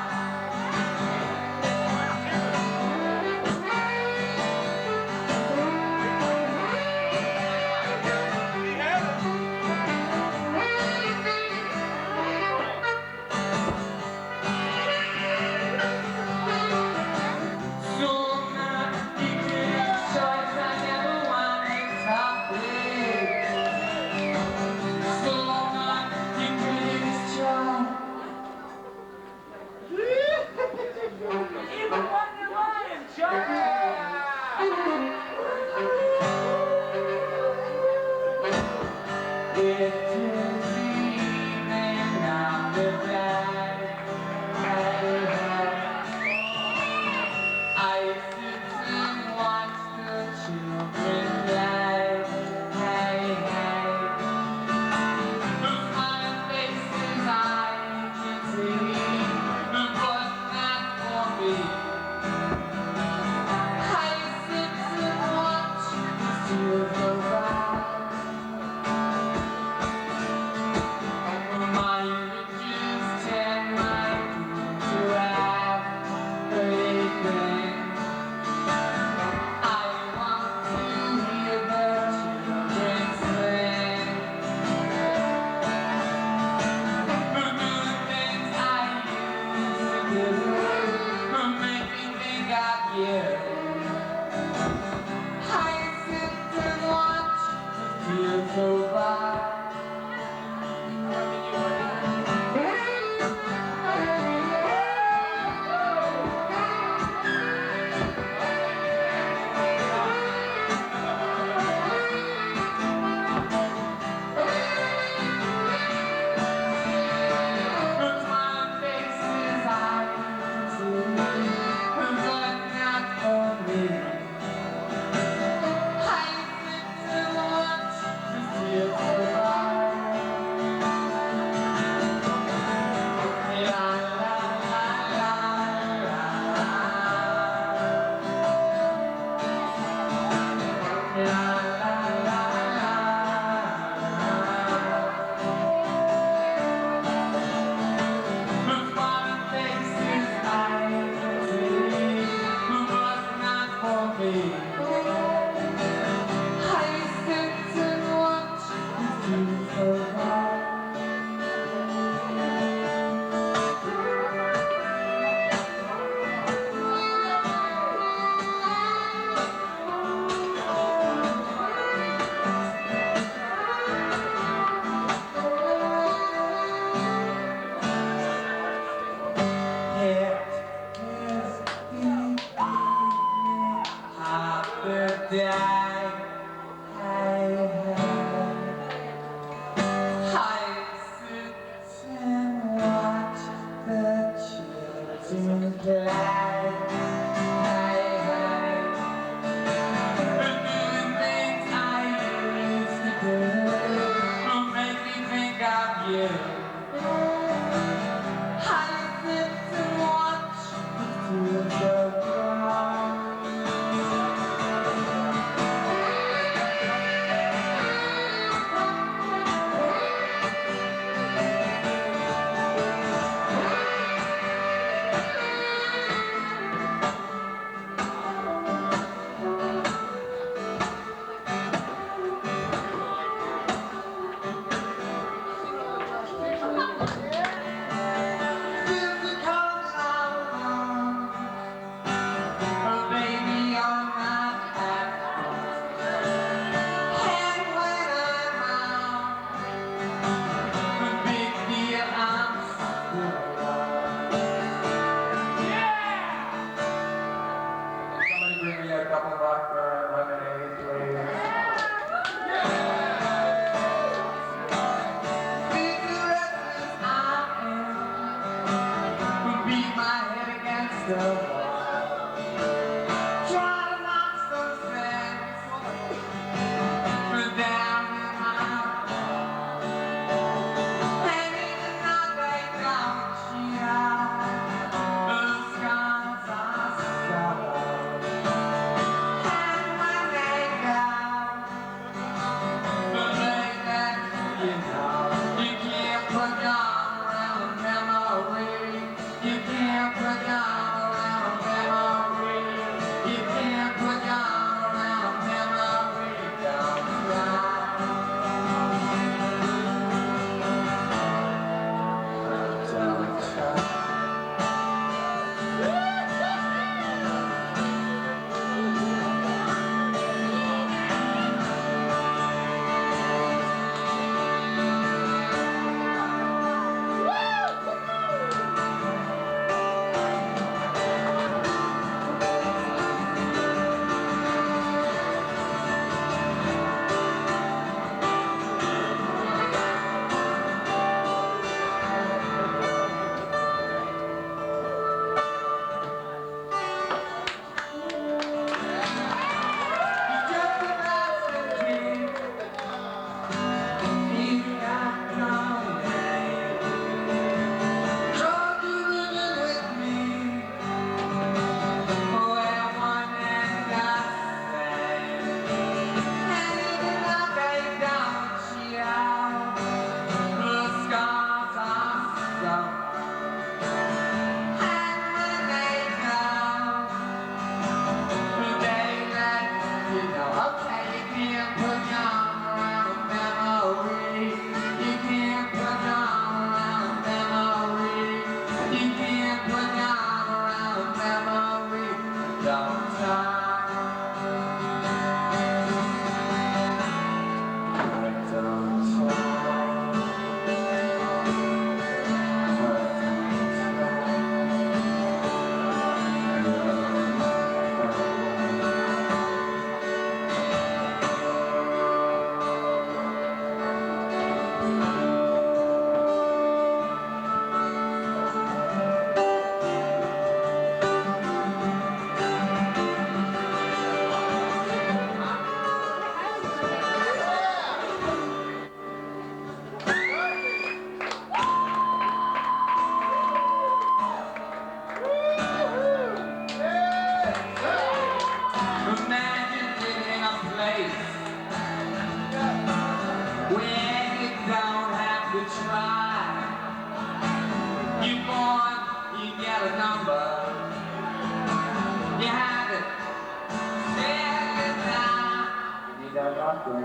doctor.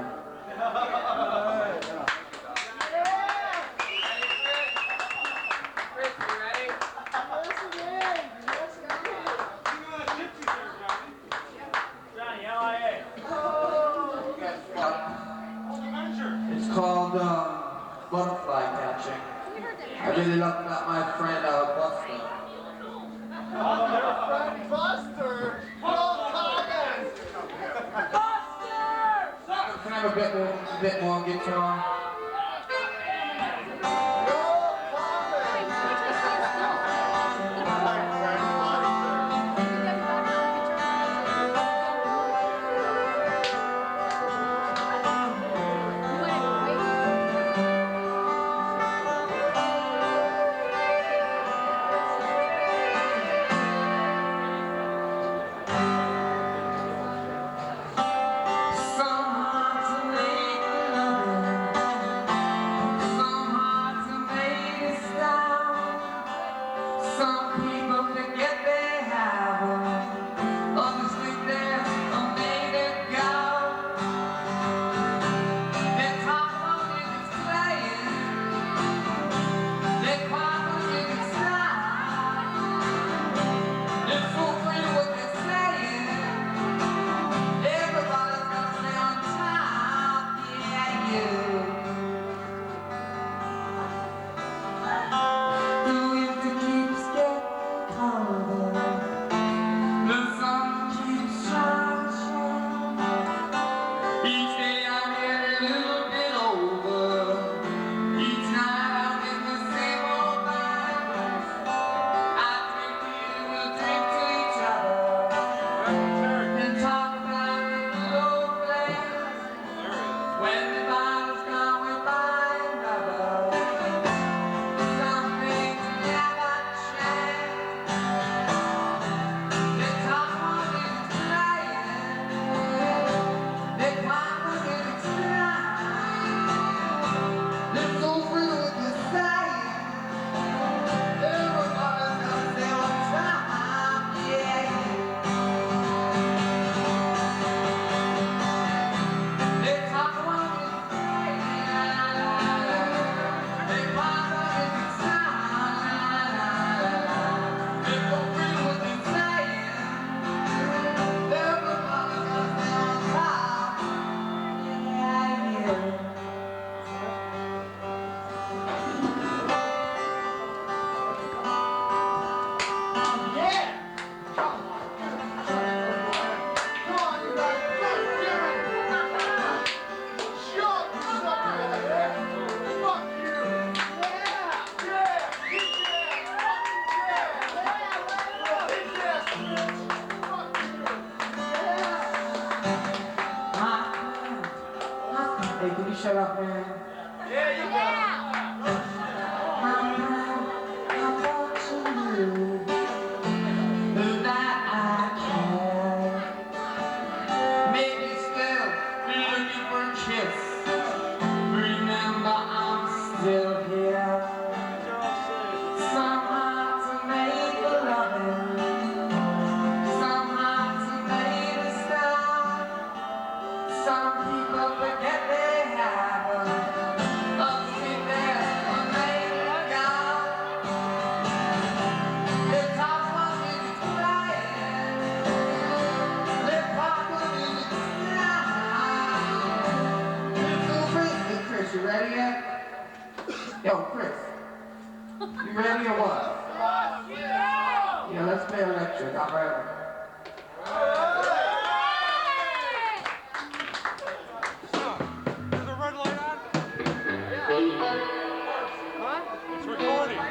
It's called butterfly catching. I really love about my friend Buster. Buster! Can I have a bit more guitar? Shut up, man. Yeah, you maybe still looking for a kiss. Remember, I'm still here. Somehow to make a loving, somehow to make a start. Some people forget they have others sit there and make a God. They talk about music crying, they pop the music loud. It's so crazy. Chris, you ready yet? Yo, Chris, you ready or what? Yeah, let's play electric. I'm ready. It's recording.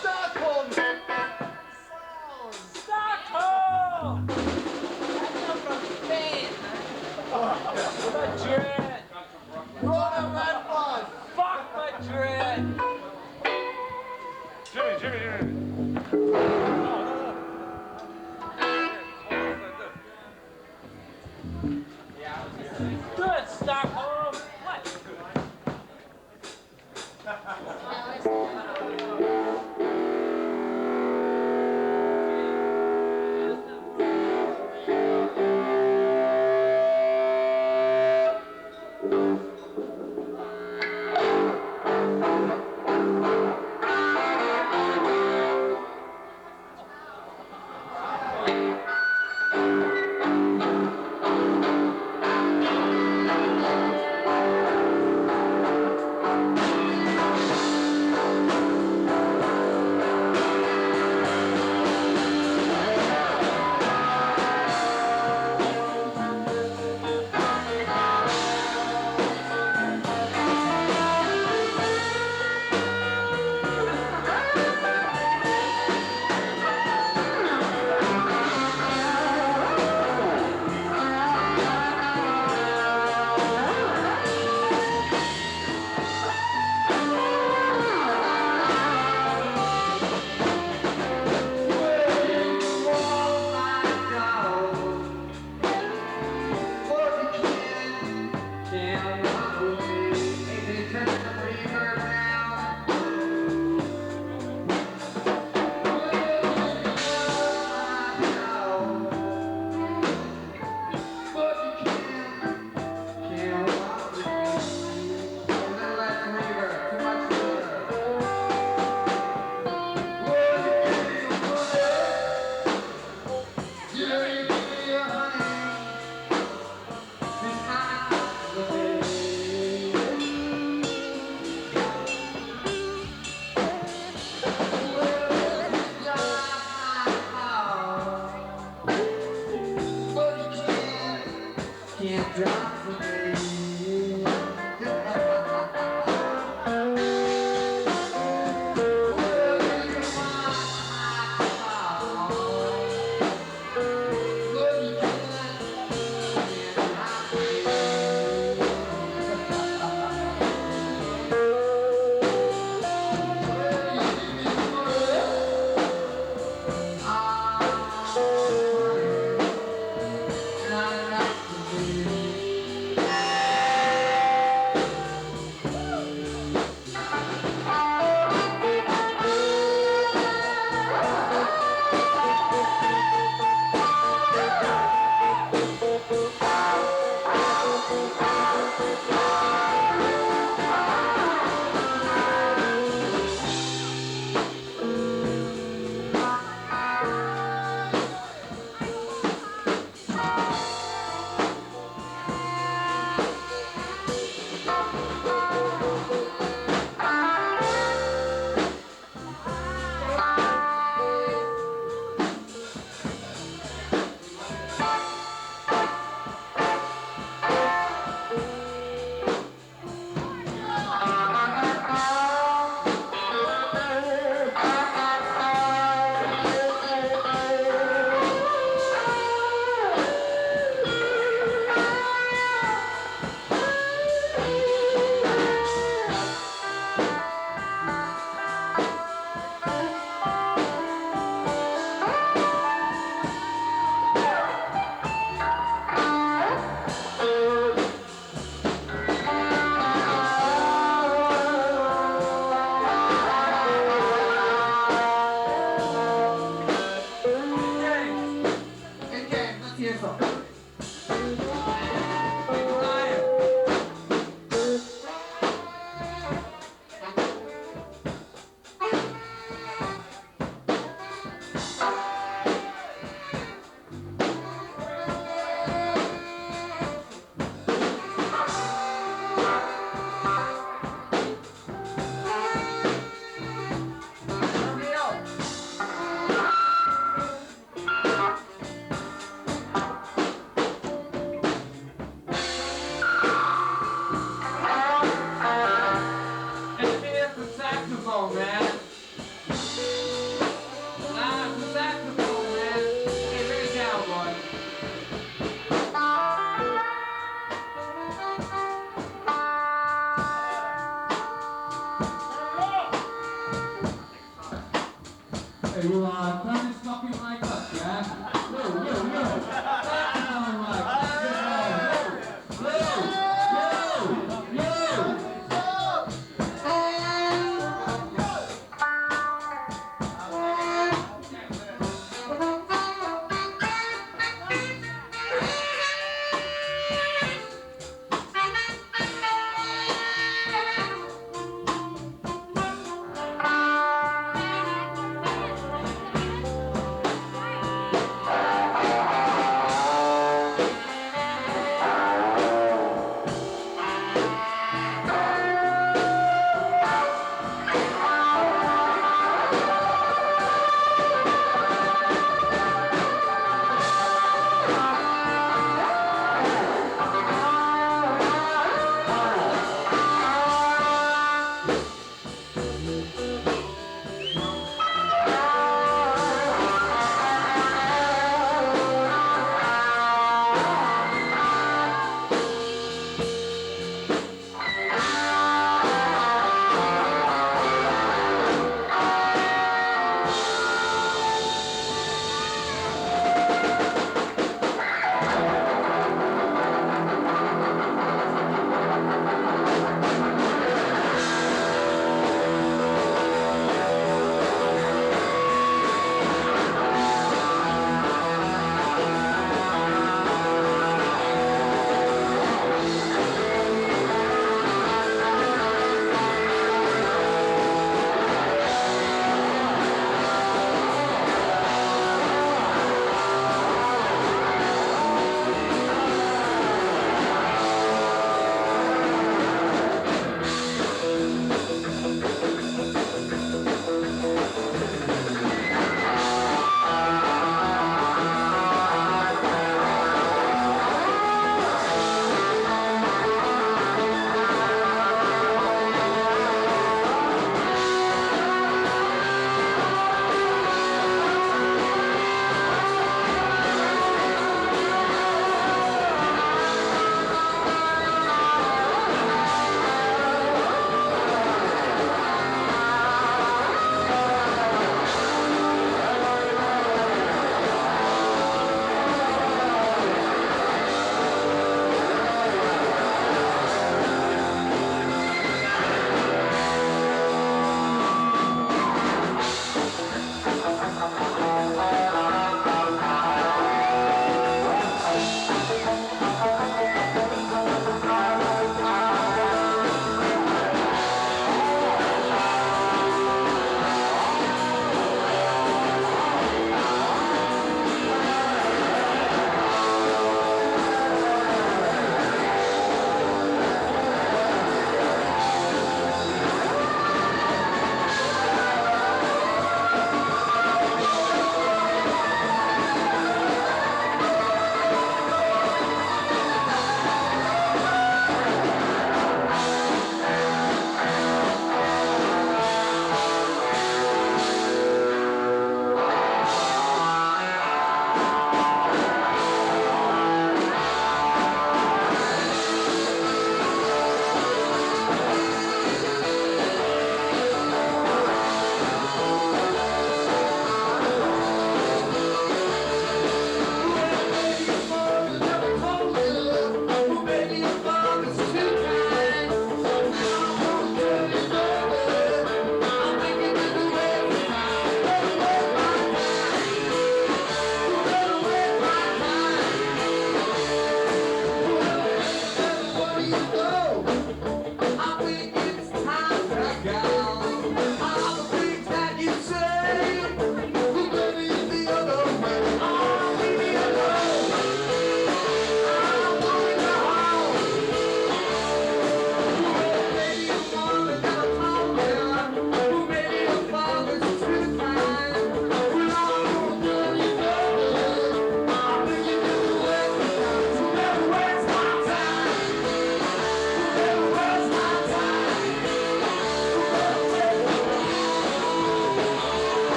Stockholm! Stockholm! That's not from Spain. Madrid! Rona Red Bus! Fuck Madrid! Jimmy. No. Yeah. Hey, we're on. Practice fucking like us, yeah? Yo, yo, yo. Oh my God. Yo, yo, yo.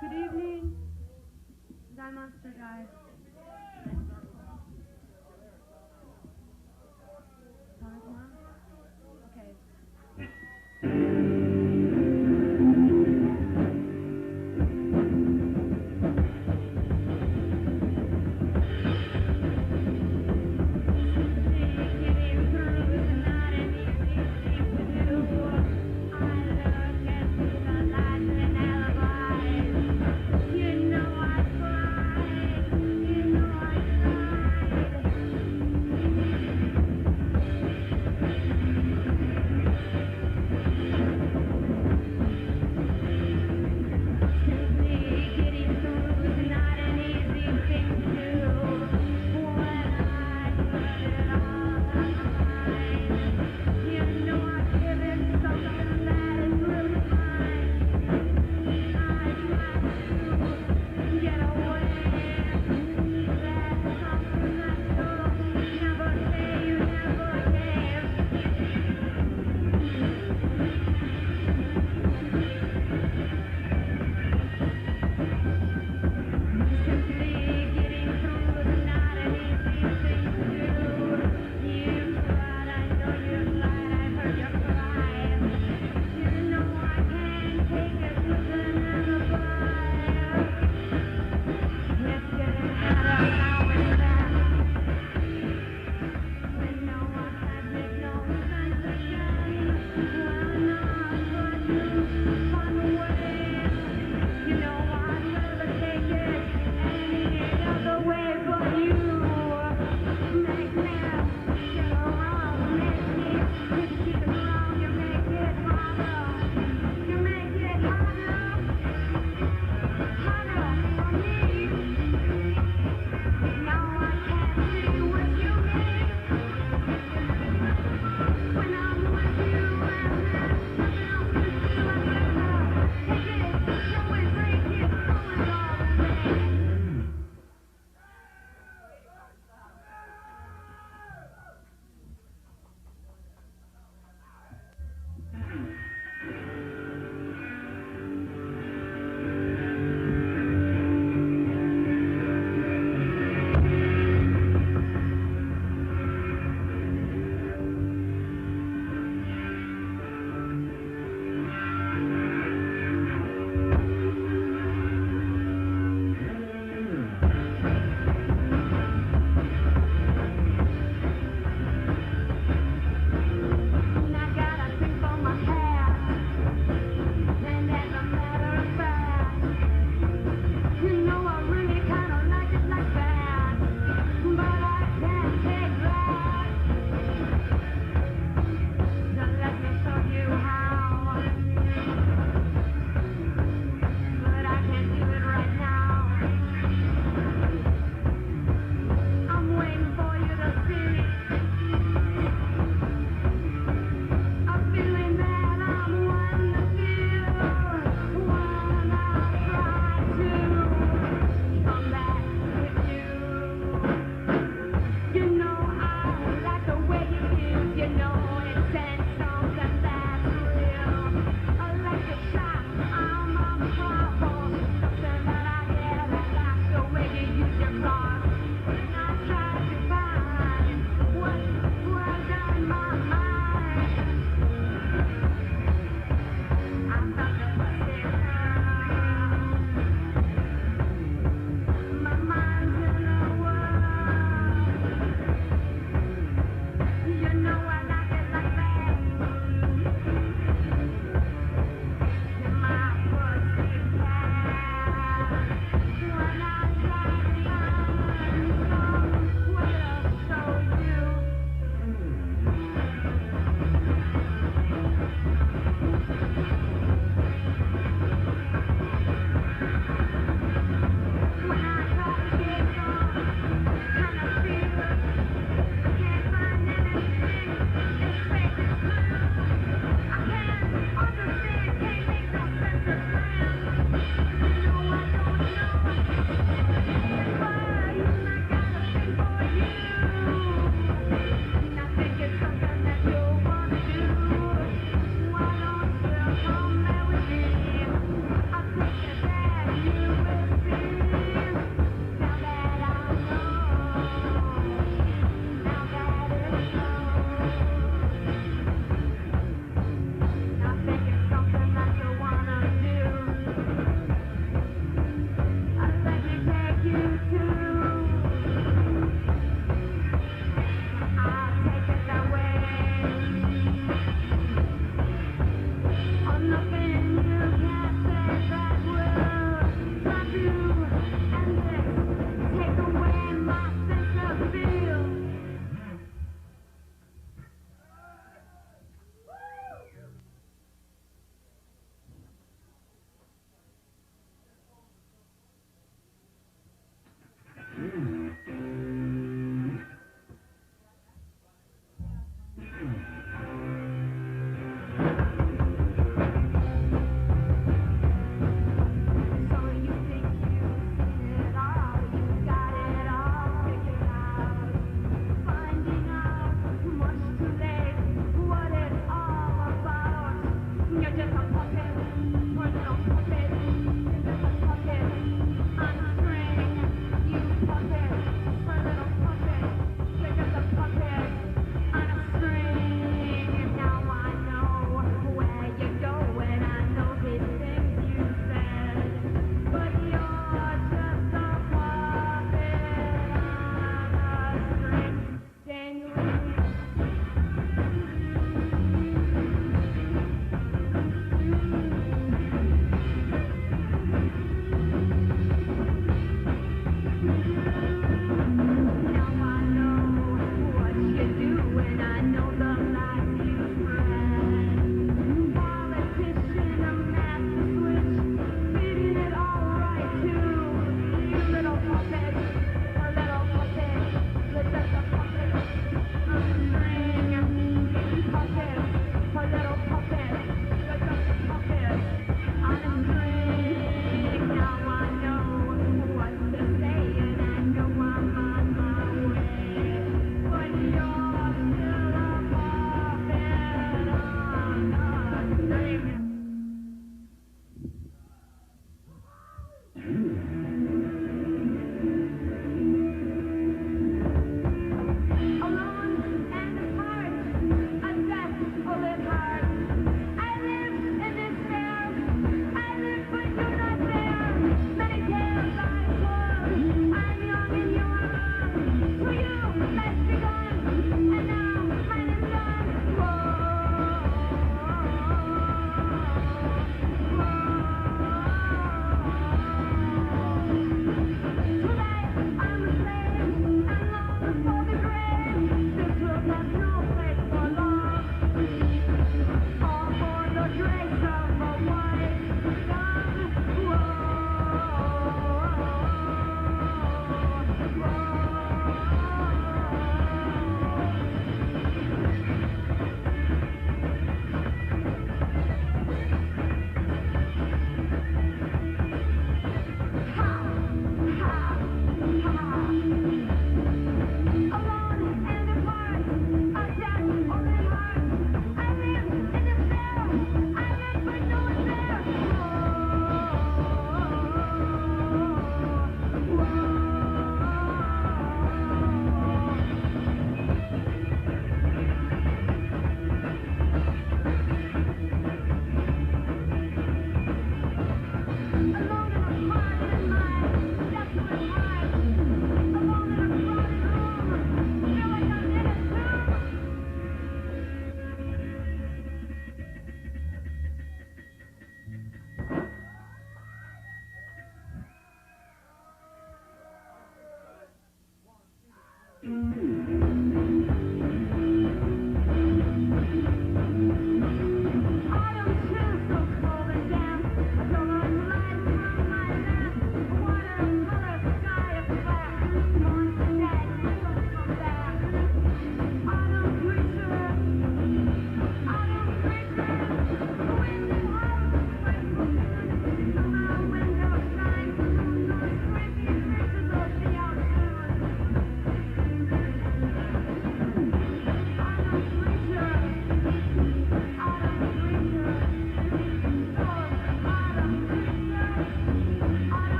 Good evening. Die Monster Guy. Okay. You know I cried.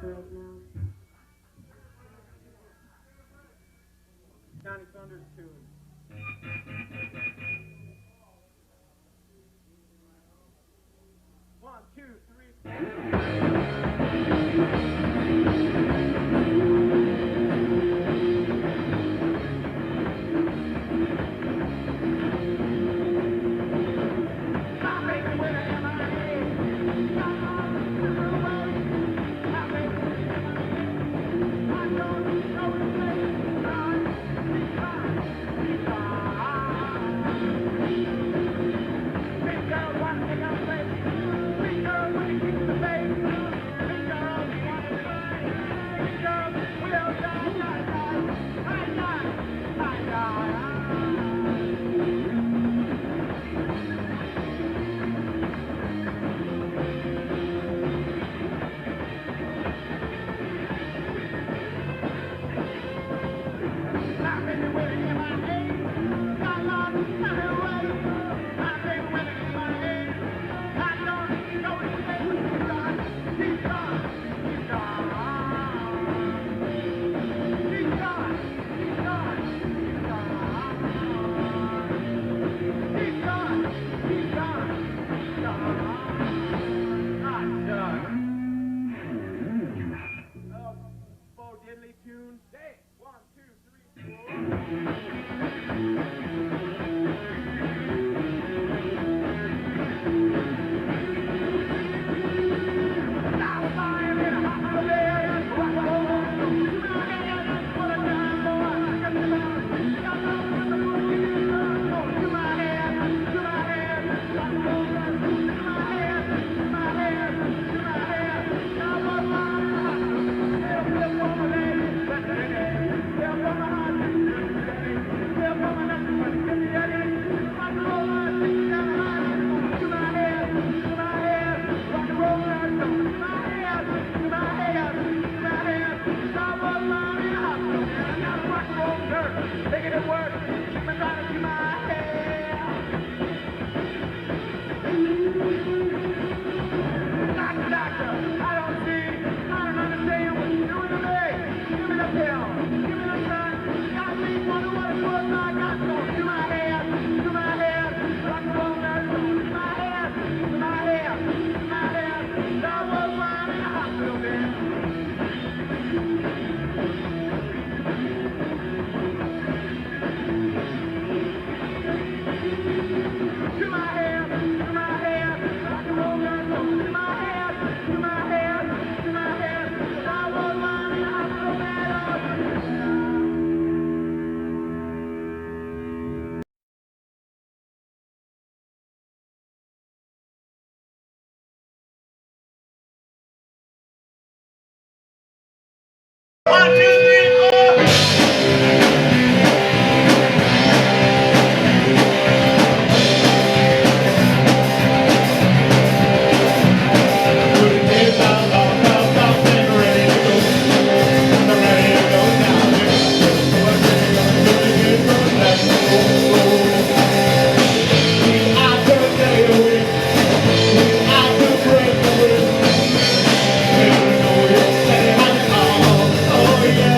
right now. Johnny Thunder's tune. One, two, three. Oh yeah.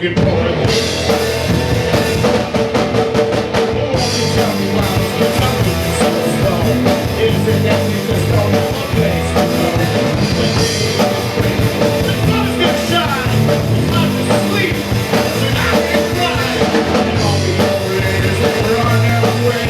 looking for it. Tell me why I'm looking so slow. Is it that you just don't have a place to go? The sun's gonna shine. I'm just asleep. And I can cry. And all the old ladies are on their way.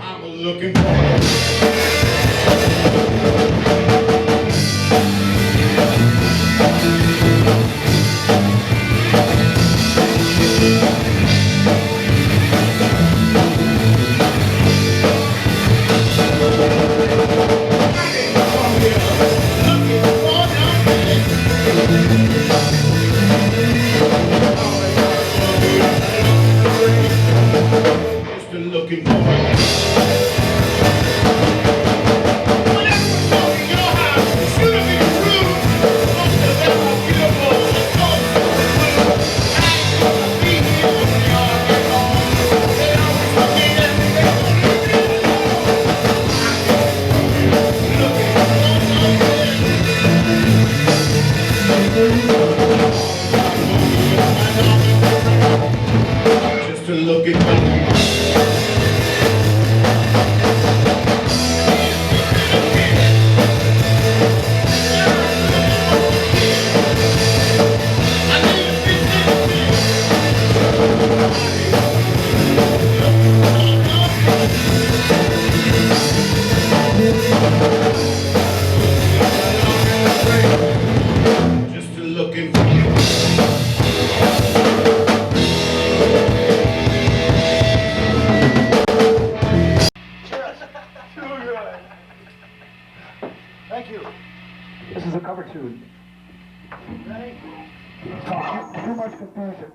I'm looking at you. Looking for looking for just looking for just looking for Thank you. This is a cover tune. Ready? Too much confusion.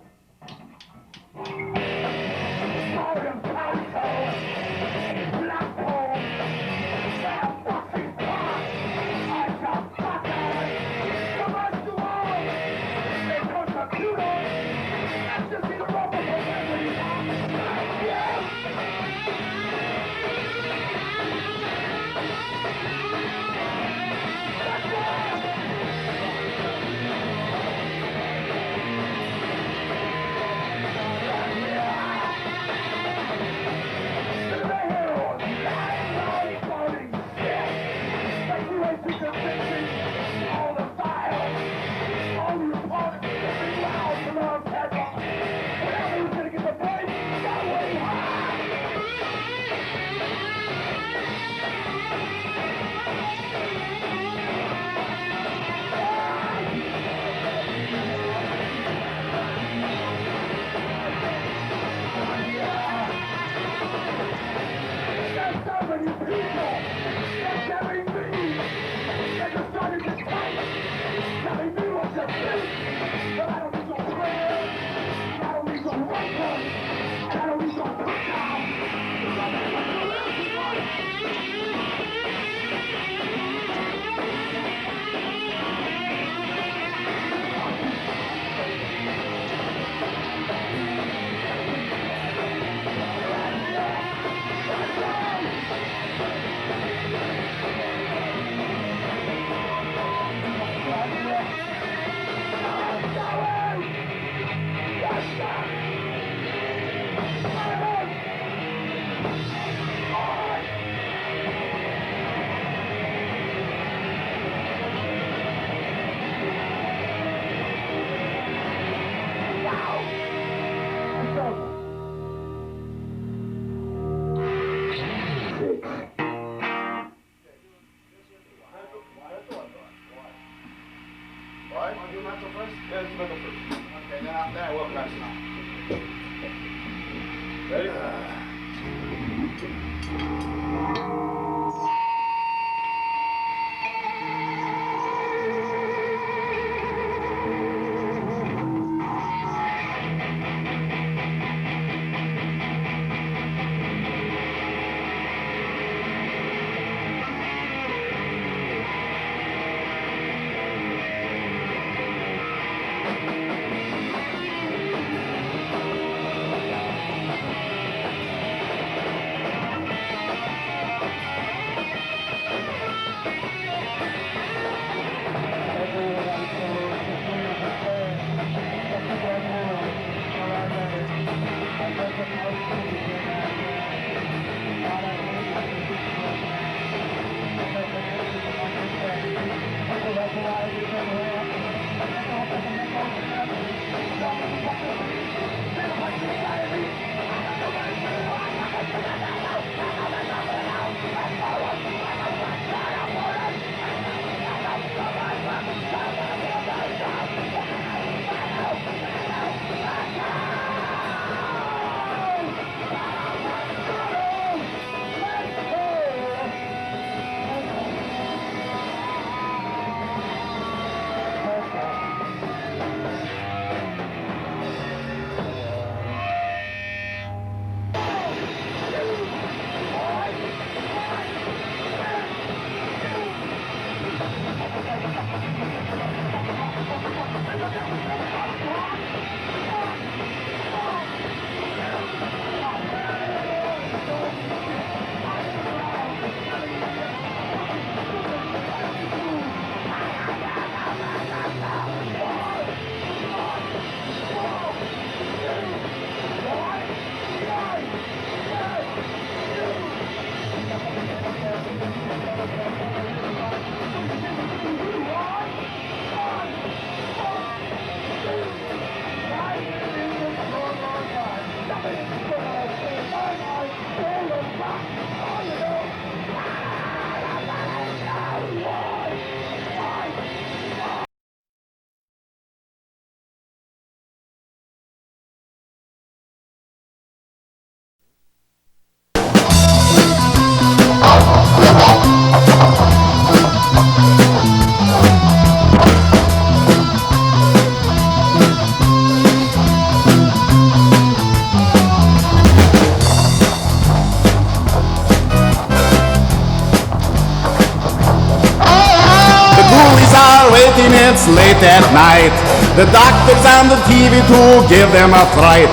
waiting, it's late at night. The doctors on the TV too give them a fright.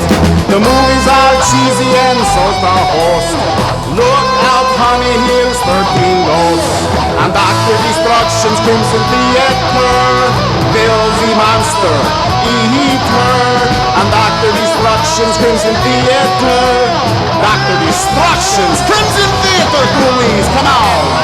The movies are cheesy and so's the host. Look out, honey, here's 13 ghosts. And Dr. Destruction's Crimson Theatre, Bill's the monster, eater. And Dr. Destruction's Crimson Theatre, Dr. Destruction's Crimson Theatre, ghoulies, come on!